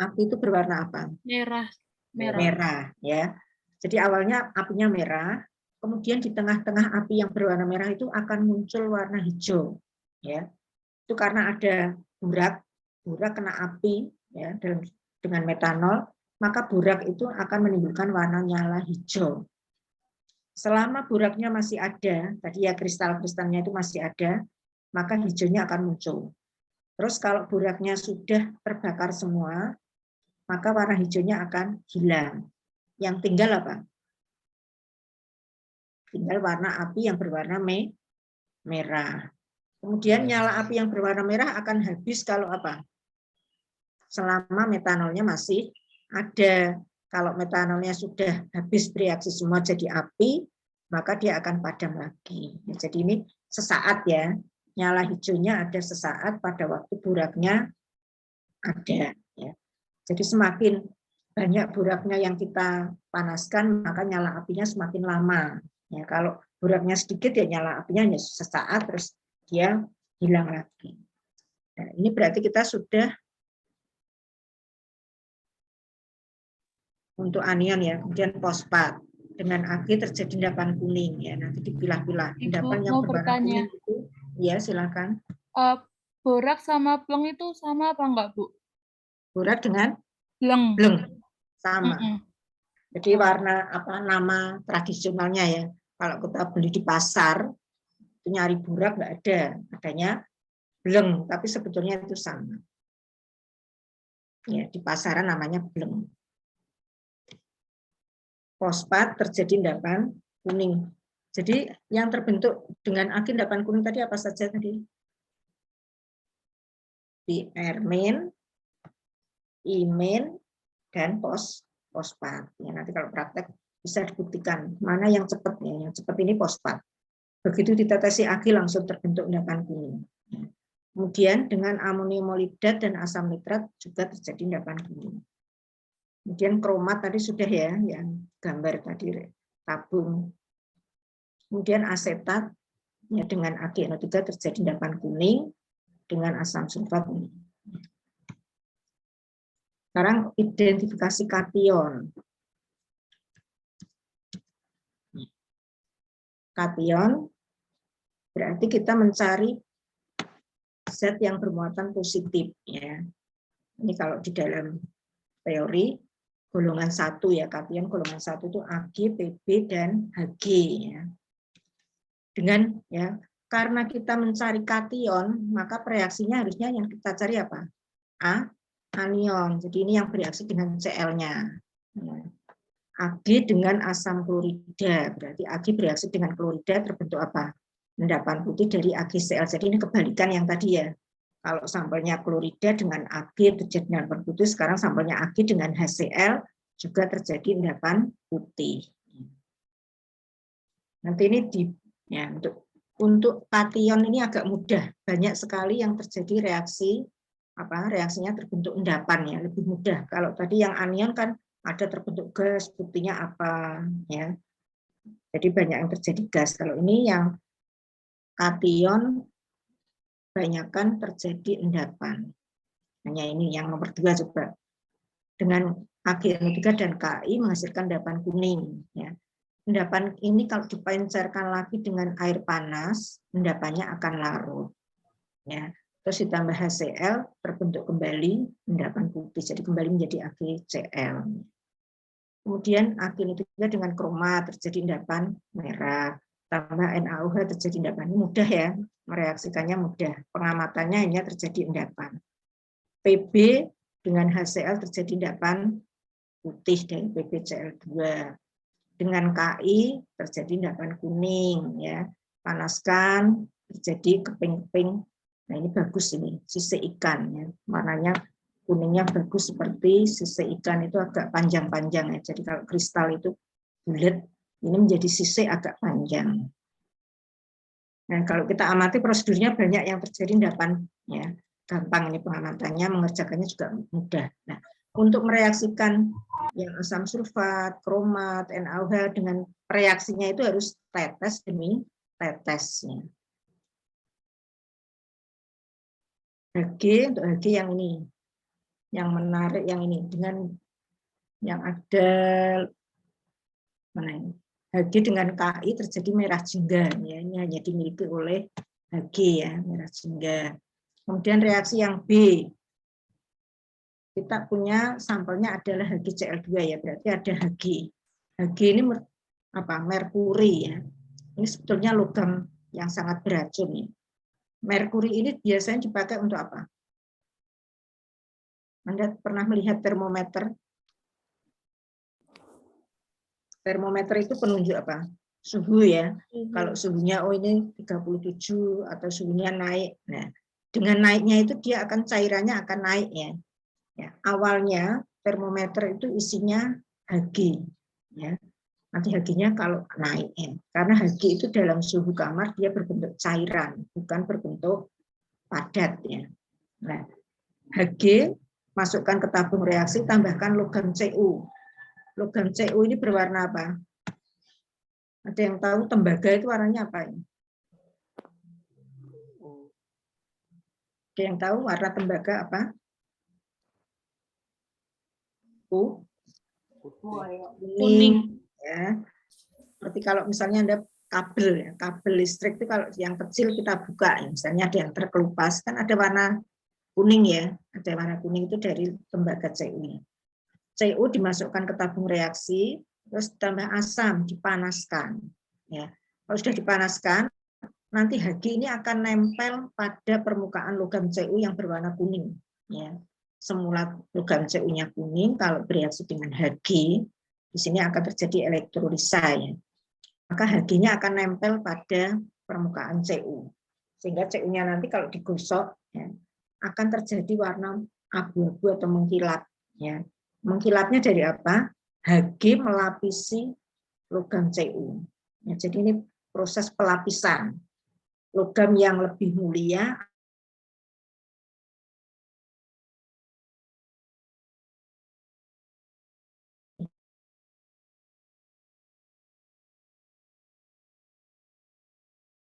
Api itu berwarna apa? Merah. Merah ya. Jadi awalnya apinya merah, kemudian di tengah-tengah api yang berwarna merah itu akan muncul warna hijau ya. Itu karena ada borak kena api ya dengan metanol, maka borak itu akan menimbulkan warna nyala hijau. Selama boraknya masih ada, tadi ya kristal-kristalnya itu masih ada, maka hijaunya akan muncul. Terus kalau boraknya sudah terbakar semua, maka warna hijaunya akan hilang. Yang tinggal apa? Tinggal warna api yang berwarna merah. Kemudian nyala api yang berwarna merah akan habis kalau apa? Selama metanolnya masih ada. Kalau metanolnya sudah habis bereaksi semua jadi api, maka dia akan padam lagi. Jadi ini sesaat ya. Nyala hijaunya ada sesaat pada waktu boraknya ada. Ya. Jadi semakin banyak boraknya yang kita panaskan, maka nyala apinya semakin lama. Ya, kalau boraknya sedikit ya nyala apinya hanya sesaat terus dia hilang lagi. Nah, ini berarti kita sudah untuk anion ya, kemudian fosfat dengan Ag terjadi endapan kuning ya, nanti dipilah-pilah. Ibu Endapan yang mau berwarna bertanya, kuning itu ya silakan. borak sama plong itu sama apa enggak, Bu? Borak dengan Bleng. bleng sama. Mm-mm. Jadi warna apa nama tradisionalnya ya. Kalau kita beli di pasar itu nyari borak nggak ada, adanya bleng, tapi sebetulnya itu sama. Ya, di pasaran namanya bleng. Fosfat terjadi endapan kuning. Jadi yang terbentuk dengan Ag endapan kuning tadi apa saja tadi? Di-ermin, imin, dan fosfat. Ya, nanti kalau praktek bisa dibuktikan mana yang cepat ya. Yang cepat ini fosfat. Begitu ditetesi Ag langsung terbentuk endapan kuning. Kemudian dengan amonium molibdat dan asam nitrat juga terjadi endapan kuning. Kemudian kromat tadi sudah ya, yang gambar tadi tabung. Kemudian asetat ya dengan AgNO3 terjadi endapan kuning dengan asam sulfat ini. Sekarang identifikasi kation. Kation berarti kita mencari zat yang bermuatan positif ya. Ini kalau di dalam teori golongan 1 ya, kation golongan 1 itu Ag, Pb dan Hg ya. Dengan ya, karena kita mencari kation, maka reaksinya harusnya yang kita cari apa? Anion. Jadi ini yang bereaksi dengan Cl-nya. Ya. Ag dengan asam klorida, berarti Ag bereaksi dengan klorida terbentuk apa? Endapan putih dari AgCl. Jadi ini kebalikan yang tadi ya. Kalau sampelnya klorida dengan Ag terjadi endapan putih, sekarang sampelnya Ag dengan HCl juga terjadi endapan putih. Nanti ini ya, untuk kation ini agak mudah, banyak sekali yang terjadi reaksinya terbentuk endapan ya, lebih mudah. Kalau tadi yang anion kan ada terbentuk gas, buktinya apa ya. Jadi banyak yang terjadi gas. Kalau ini yang kation banyakkan terjadi endapan. Hanya ini yang nomor 2 coba. Dengan AgNO3 dan Ki menghasilkan endapan kuning. Ya. Endapan ini kalau dipancarkan lagi dengan air panas, endapannya akan larut. Ya. Terus ditambah HCl, terbentuk kembali endapan putih. Jadi kembali menjadi AgCl. Kemudian AgNO3 dengan kromat terjadi endapan merah. Tambah NaOH terjadi endapan. Mudah ya, mereaksikannya mudah. Pengamatannya hanya terjadi endapan. Pb dengan HCl terjadi endapan putih dari PbCl2. Dengan Ki terjadi endapan kuning ya. Panaskan terjadi keping-keping. Nah, ini bagus ini, sisik ikan ya. Warnanya kuningnya bagus seperti sisik ikan itu agak panjang-panjang ya. Jadi kalau kristal itu bulat, ini menjadi sisik agak panjang. Nah, kalau kita amati prosedurnya banyak yang terjadi endapan ya. Gampang ini pengamatannya, mengerjakannya juga mudah. Nah, untuk mereaksikan yang asam sulfat, kromat, NaOH dengan reaksinya itu harus tetes demi tetesnya. Hg untuk Hg yang ini, yang menarik yang ini dengan yang ada mana ini? Hg dengan Ki terjadi merah jingga ya, ini hanya dimiliki oleh Hg ya, merah jingga. Kemudian reaksi yang B, kita punya sampelnya adalah HgCl2 ya, berarti ada Hg. Hg ini apa? Merkuri ya. Ini sebetulnya logam yang sangat beracun ya. Merkuri ini biasanya dipakai untuk apa? Anda pernah melihat termometer? Termometer itu penunjuk apa? Suhu ya. Kalau suhunya ini 37 atau suhunya naik. Nah, dengan naiknya itu dia akan cairannya akan naik ya. Ya, awalnya termometer itu isinya Hg ya. Nanti Hg-nya kalau naik ya. Karena Hg itu dalam suhu kamar dia berbentuk cairan, bukan berbentuk padat ya. Nah, Hg masukkan ke tabung reaksi, tambahkan logam Cu. Logam Cu ini berwarna apa? Ada yang tahu tembaga itu warnanya apa ini? Ada yang tahu warna tembaga apa? Kuning. Ya. Seperti kalau misalnya ada kabel, ya, kabel listrik itu kalau yang kecil kita buka, ya, misalnya ada yang terkelupas, kan ada warna kuning ya, ada warna kuning itu dari tembaga Cu. Cu dimasukkan ke tabung reaksi, terus ditambah asam, dipanaskan. Ya. Kalau sudah dipanaskan, nanti Hg ini akan nempel pada permukaan logam Cu yang berwarna kuning. Ya. Semula logam Cu-nya kuning, kalau bereaksi dengan Hg, di sini akan terjadi elektrolisa. Ya. Maka Hg-nya akan nempel pada permukaan Cu. Sehingga Cu-nya nanti kalau digosok, ya, akan terjadi warna abu-abu atau mengkilat. Ya. Mengkilatnya dari apa? Hg melapisi logam Cu. Ya, jadi ini proses pelapisan. Logam yang lebih mulia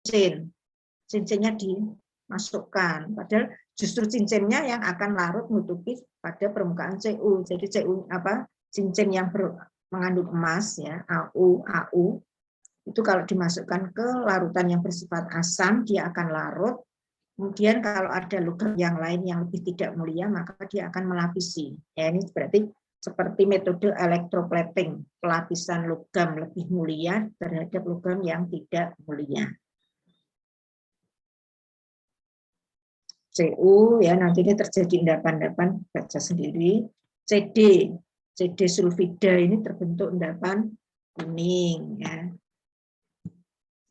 cincinnya dimasukkan. Padahal justru cincinnya yang akan larut menutupi pada permukaan Cu. Jadi cincin yang mengandung emas ya, AU itu kalau dimasukkan ke larutan yang bersifat asam dia akan larut. Kemudian kalau ada logam yang lain yang lebih tidak mulia maka dia akan melapisi. Ya, ini berarti seperti metode electroplating, pelapisan logam lebih mulia terhadap logam yang tidak mulia. Cu ya nanti ini terjadi endapan-endapan, baca sendiri. CD sulfida ini terbentuk endapan kuning ya.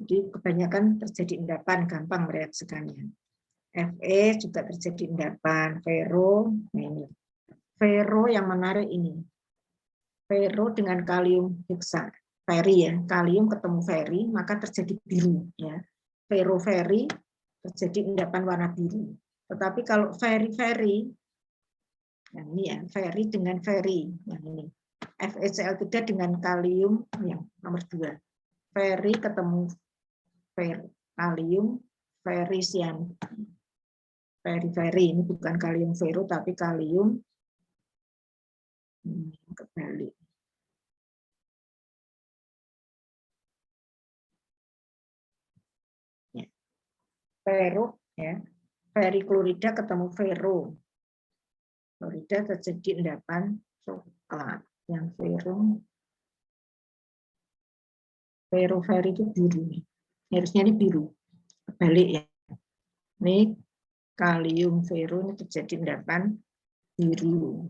Jadi kebanyakan terjadi endapan, gampang mereaksikannya. Fe juga terjadi endapan, ferro, nah ini. Ferro yang menarik ini. Ferro dengan kalium heksa, feri ya, kalium ketemu feri maka terjadi biru ya. Ferro feri terjadi endapan warna biru. Tetapi kalau feri, yang ini ya, feri dengan feri, yang ini. FeCl3 dengan kalium yang nomor 2. Feri ketemu kalium, feri cyan. Feri ini bukan kalium ferro tapi kalium kebalik. Ya. Ferro ya. Feri klorida ketemu ferro. Klorida terjadi endapan coklat. Yang ferro feri itu biru. Harusnya ini biru. Kebalik ya. Ini kalium ferro ini terjadi endapan biru.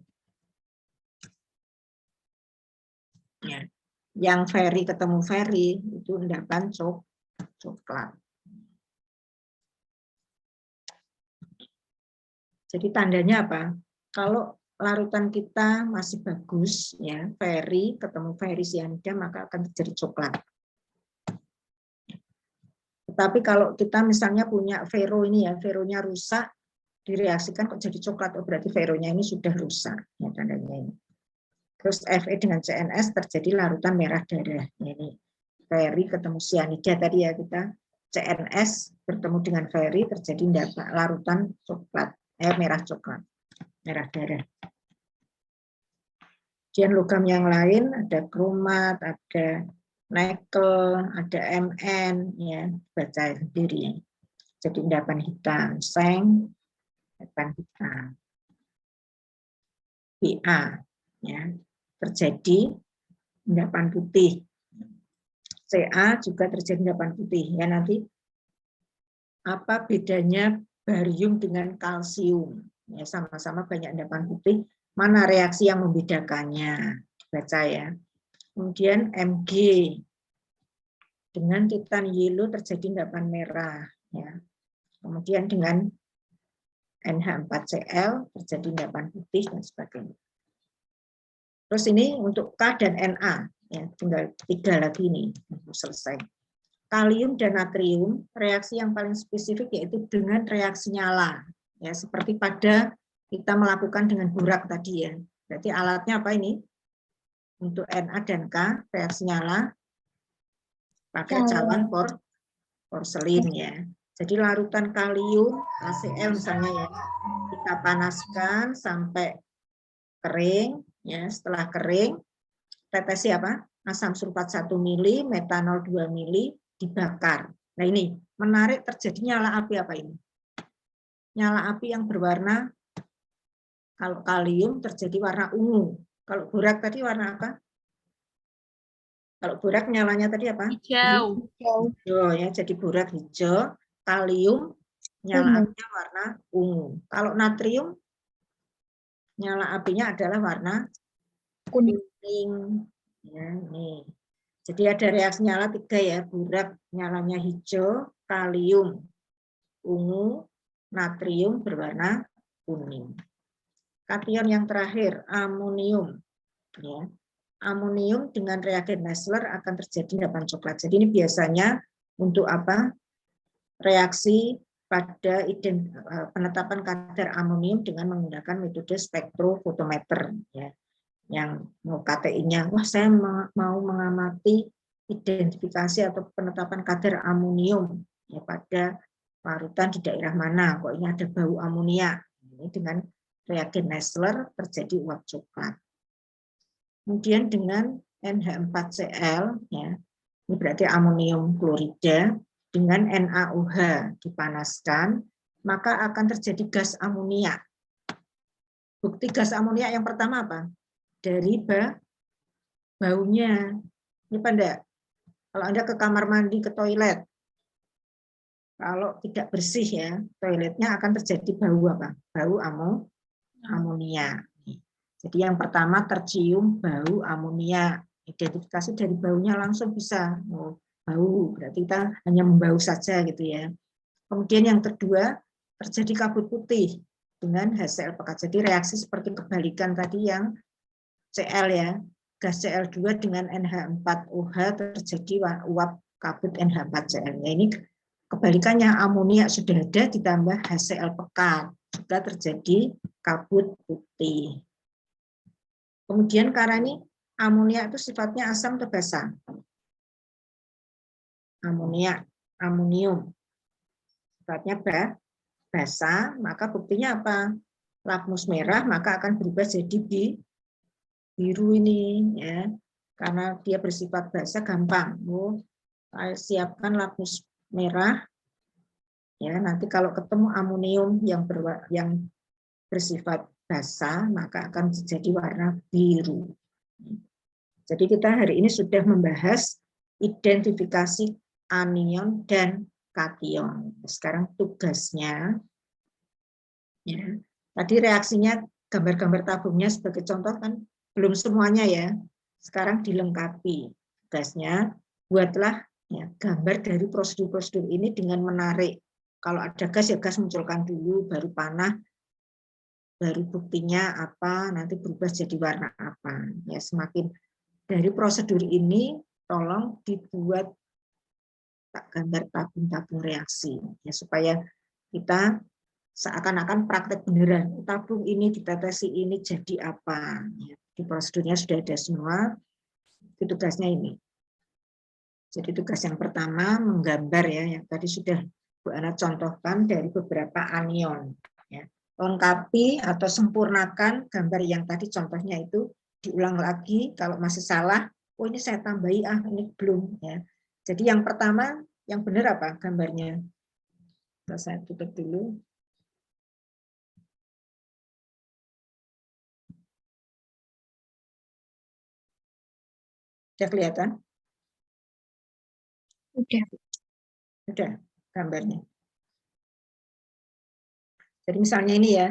Ya. Yang feri ketemu feri itu endapan coklat. Jadi tandanya apa? Kalau larutan kita masih bagus, ya feri ketemu feri cyanida maka akan terjadi coklat. Tetapi kalau kita misalnya punya ferro ini ya, ferronya rusak, direaksikan kok jadi coklat, oh berarti ferronya ini sudah rusak, ya tandanya ini. Terus Fe dengan CNS terjadi larutan merah darah. Ini feri ketemu cyanida tadi ya kita, CNS bertemu dengan feri terjadi larutan coklat, merah coklat, merah darah. Kemudian logam yang lain ada kromat, ada nikel, ada Mn, ya baca sendiri. Ya. Jadi endapan hitam, seng, endapan hitam. Ba, ya terjadi endapan putih. Ca juga terjadi endapan putih. Ya nanti apa bedanya barium dengan kalsium? Ya sama-sama banyak endapan putih. Mana reaksi yang membedakannya? Baca ya. Kemudian Mg dengan titan yellow terjadi endapan merah. Ya. Kemudian dengan NH4Cl terjadi endapan putih dan sebagainya. Terus ini untuk K dan Na, ya, tinggal 3 lagi nih, selesai. Kalium dan natrium reaksi yang paling spesifik yaitu dengan reaksi nyala, ya seperti pada kita melakukan dengan borak tadi ya. Berarti alatnya apa ini? Untuk Na dan K, reaksi nyala pakai cawan porselin ya. Jadi larutan kalium HCl misalnya ya, kita panaskan sampai kering ya. Setelah kering, tetesi apa? Asam sulfat 1 mili, metanol 2 mili, dibakar. Nah ini menarik, terjadi nyala api apa ini? Nyala api yang berwarna, kalau kalium terjadi warna ungu. Kalau borak tadi warna apa? Kalau borak nyalanya tadi apa? Hijau. Hijau ya, jadi borak hijau, kalium nyala apinya warna ungu. Kalau natrium nyala apinya adalah warna kuning. Ya, nih. Jadi ada reaksi nyala 3 ya, borak nyalanya hijau, kalium ungu, natrium berwarna kuning. Kation yang terakhir, amonium. Ya. Amonium dengan reagen Nessler akan terjadi endapan coklat. Jadi ini biasanya untuk apa? Reaksi pada penetapan kadar amonium dengan menggunakan metode spektrofotometer ya. Yang mau KTI-nya, wah saya mau mengamati identifikasi atau penetapan kadar amonium ya pada parutan di daerah mana, kok ini ada bau amonia. Ini dengan reagen Nessler terjadi uap coklat. Kemudian dengan NH4Cl ya, ini berarti amonium klorida, dengan NaOH dipanaskan, maka akan terjadi gas amonia. Bukti gas amonia yang pertama apa? Dari baunya. Ini pada kalau Anda ke kamar mandi, ke toilet, kalau tidak bersih ya, toiletnya akan terjadi bau apa? Bau amonia. Jadi yang pertama tercium bau amonia. Identifikasi dari baunya langsung bisa. Oh, bau, berarti kita hanya membau saja gitu ya. Kemudian yang kedua, terjadi kabut putih dengan HCl pekat. Jadi reaksi seperti kebalikan tadi yang Cl ya. Gas Cl2 dengan NH4OH terjadi uap kabut NH4Cl. Ya, ini kebalikannya, amonia sudah ada ditambah HCl pekat. Juga terjadi kabut putih. Kemudian karena ini amonia itu sifatnya asam atau basa? Amonium. Sifatnya basa, maka buktinya apa? Lakmus merah maka akan berubah jadi biru ini ya. Karena dia bersifat basa gampang. Saya siapkan lakmus merah. Ya, nanti kalau ketemu amonium yang bersifat basa, maka akan jadi warna biru. Jadi kita hari ini sudah membahas identifikasi anion dan kation. Sekarang tugasnya, ya, tadi reaksinya gambar-gambar tabungnya sebagai contoh kan belum semuanya ya. Sekarang dilengkapi. Tugasnya buatlah ya, gambar dari prosedur-prosedur ini dengan menarik. Kalau ada gas ya gas munculkan dulu, baru panah, baru buktinya apa, nanti berubah jadi warna apa. Ya, semakin dari prosedur ini tolong dibuat gambar tabung-tabung reaksi ya, supaya kita seakan-akan praktek beneran. Tabung ini ditetesi ini jadi apa? Ya, di prosedurnya sudah ada semua. Itu tugasnya ini. Jadi tugas yang pertama menggambar ya, yang tadi sudah Bu Ana contohkan dari beberapa anion. Ya. Lengkapi atau sempurnakan gambar yang tadi contohnya itu, diulang lagi kalau masih salah. Oh ini saya tambahi, ini belum ya. Jadi yang pertama yang benar apa gambarnya? Saya tutup dulu. Sudah kelihatan? Sudah gambarnya. Jadi misalnya ini ya,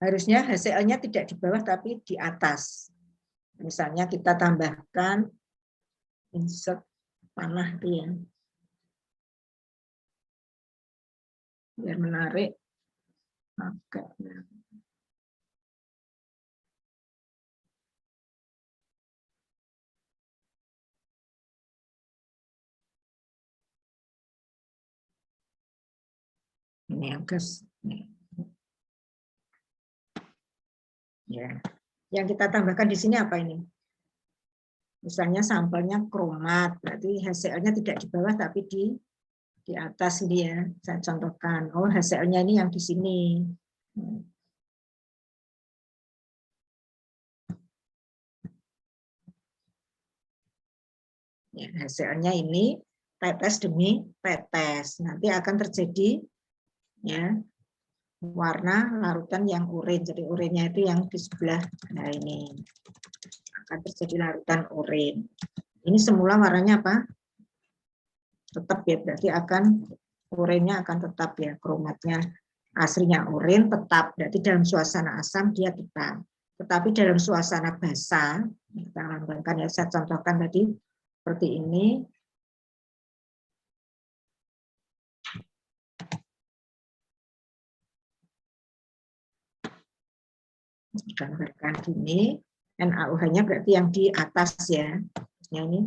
harusnya HCl-nya tidak di bawah tapi di atas. Misalnya kita tambahkan insert panah itu ya. Biar menarik. Oke. Ini yang gas. Ya. Yang kita tambahkan di sini apa ini? Misalnya sampelnya kromat, berarti HCl-nya tidak di bawah tapi di atas ini ya. Saya contohkan. Oh, HCl-nya ini yang di sini. Ya, HCl-nya ini tetes demi tetes. Nanti akan terjadi ya warna larutan yang urin. Jadi urinnya itu yang di sebelah. Nah ini akan terjadi larutan urin. Ini semula warnanya apa? Tetap ya, berarti akan urinnya akan tetap ya, kromatnya aslinya urin tetap. Berarti dalam suasana asam dia tetap. Tetapi dalam suasana basah, kita lambangkan ya, saya contohkan tadi seperti ini. Gambarkan gini, NaOH-nya berarti yang di atas ya. Ini.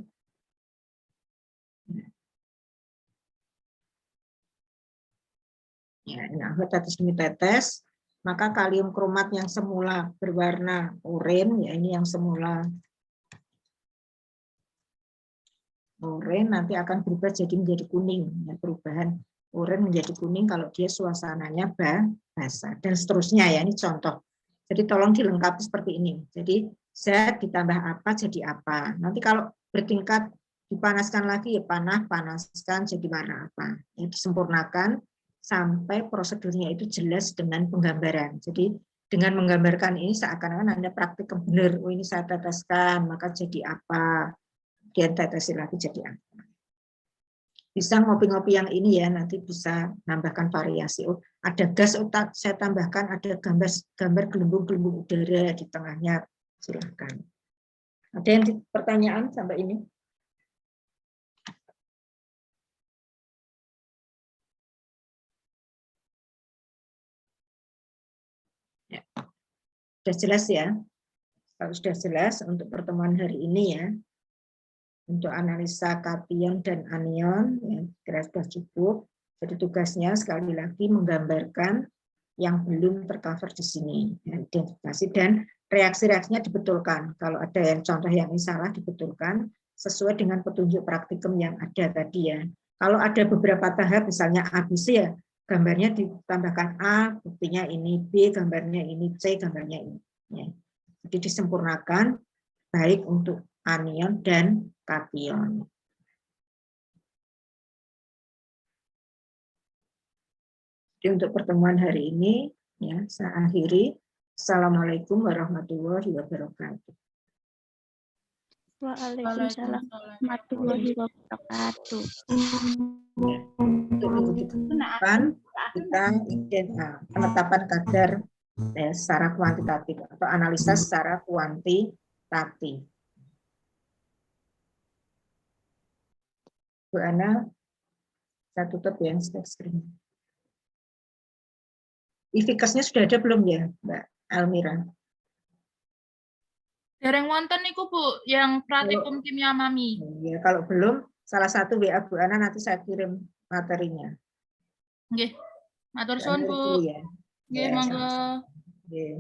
Ya, NaOH tetes demi tetes, maka kalium kromat yang semula berwarna oranye, ya ini yang semula oranye nanti akan berubah jadi menjadi kuning. Ya, perubahan oranye menjadi kuning kalau dia suasananya basah dan seterusnya ya. Ini contoh. Jadi tolong dilengkapi seperti ini. Jadi zat ditambah apa jadi apa. Nanti kalau bertingkat dipanaskan lagi ya panaskan jadi warna apa. Ya, disempurnakan sampai prosedurnya itu jelas dengan penggambaran. Jadi dengan menggambarkan ini seakan-akan Anda praktik benar. Oh ini saya teteskan maka jadi apa. Kemudian tetesin lagi jadi apa. Bisa ngopi-ngopi yang ini ya, nanti bisa nambahkan variasi. Oh, ada gas, saya tambahkan ada gambar gelembung-gelembung udara di tengahnya, silakan. Ada yang pertanyaan sampai ini? Ya. Sudah jelas ya? Kalau sudah jelas untuk pertemuan hari ini ya, untuk analisa kation dan anion, ya, kira sudah cukup. Jadi tugasnya sekali lagi menggambarkan yang belum tercover di sini, ya, identifikasi dan reaksi-reaksinya dibetulkan. Kalau ada yang contoh yang ini salah dibetulkan sesuai dengan petunjuk praktikum yang ada tadi ya. Kalau ada beberapa tahap misalnya ABC ya, gambarnya ditambahkan A, buktinya ini, B, gambarnya ini, C, gambarnya ini. Ya. Jadi disempurnakan baik untuk anion dan kation. Jadi untuk pertemuan hari ini, ya, saya akhiri. Assalamualaikum warahmatullahi wabarakatuh. Waalaikumsalam warahmatullahi wabarakatuh. Ya. Untuk minggu depan kita penetapan kadar ya, secara kuantitatif atau analisa secara kuantitatif. Bu Ana, saya tutup ya screen. Ifikasnya sudah ada belum ya, Mbak Almira? Dereng wonten niku Bu, yang praktikum kimia mami. Ya, kalau belum, salah satu WA Bu Ana nanti saya kirim materinya. Nggih. Matur suwun Bu. Ya. Nggih, Ya, monggo. sama-sama. Nggih.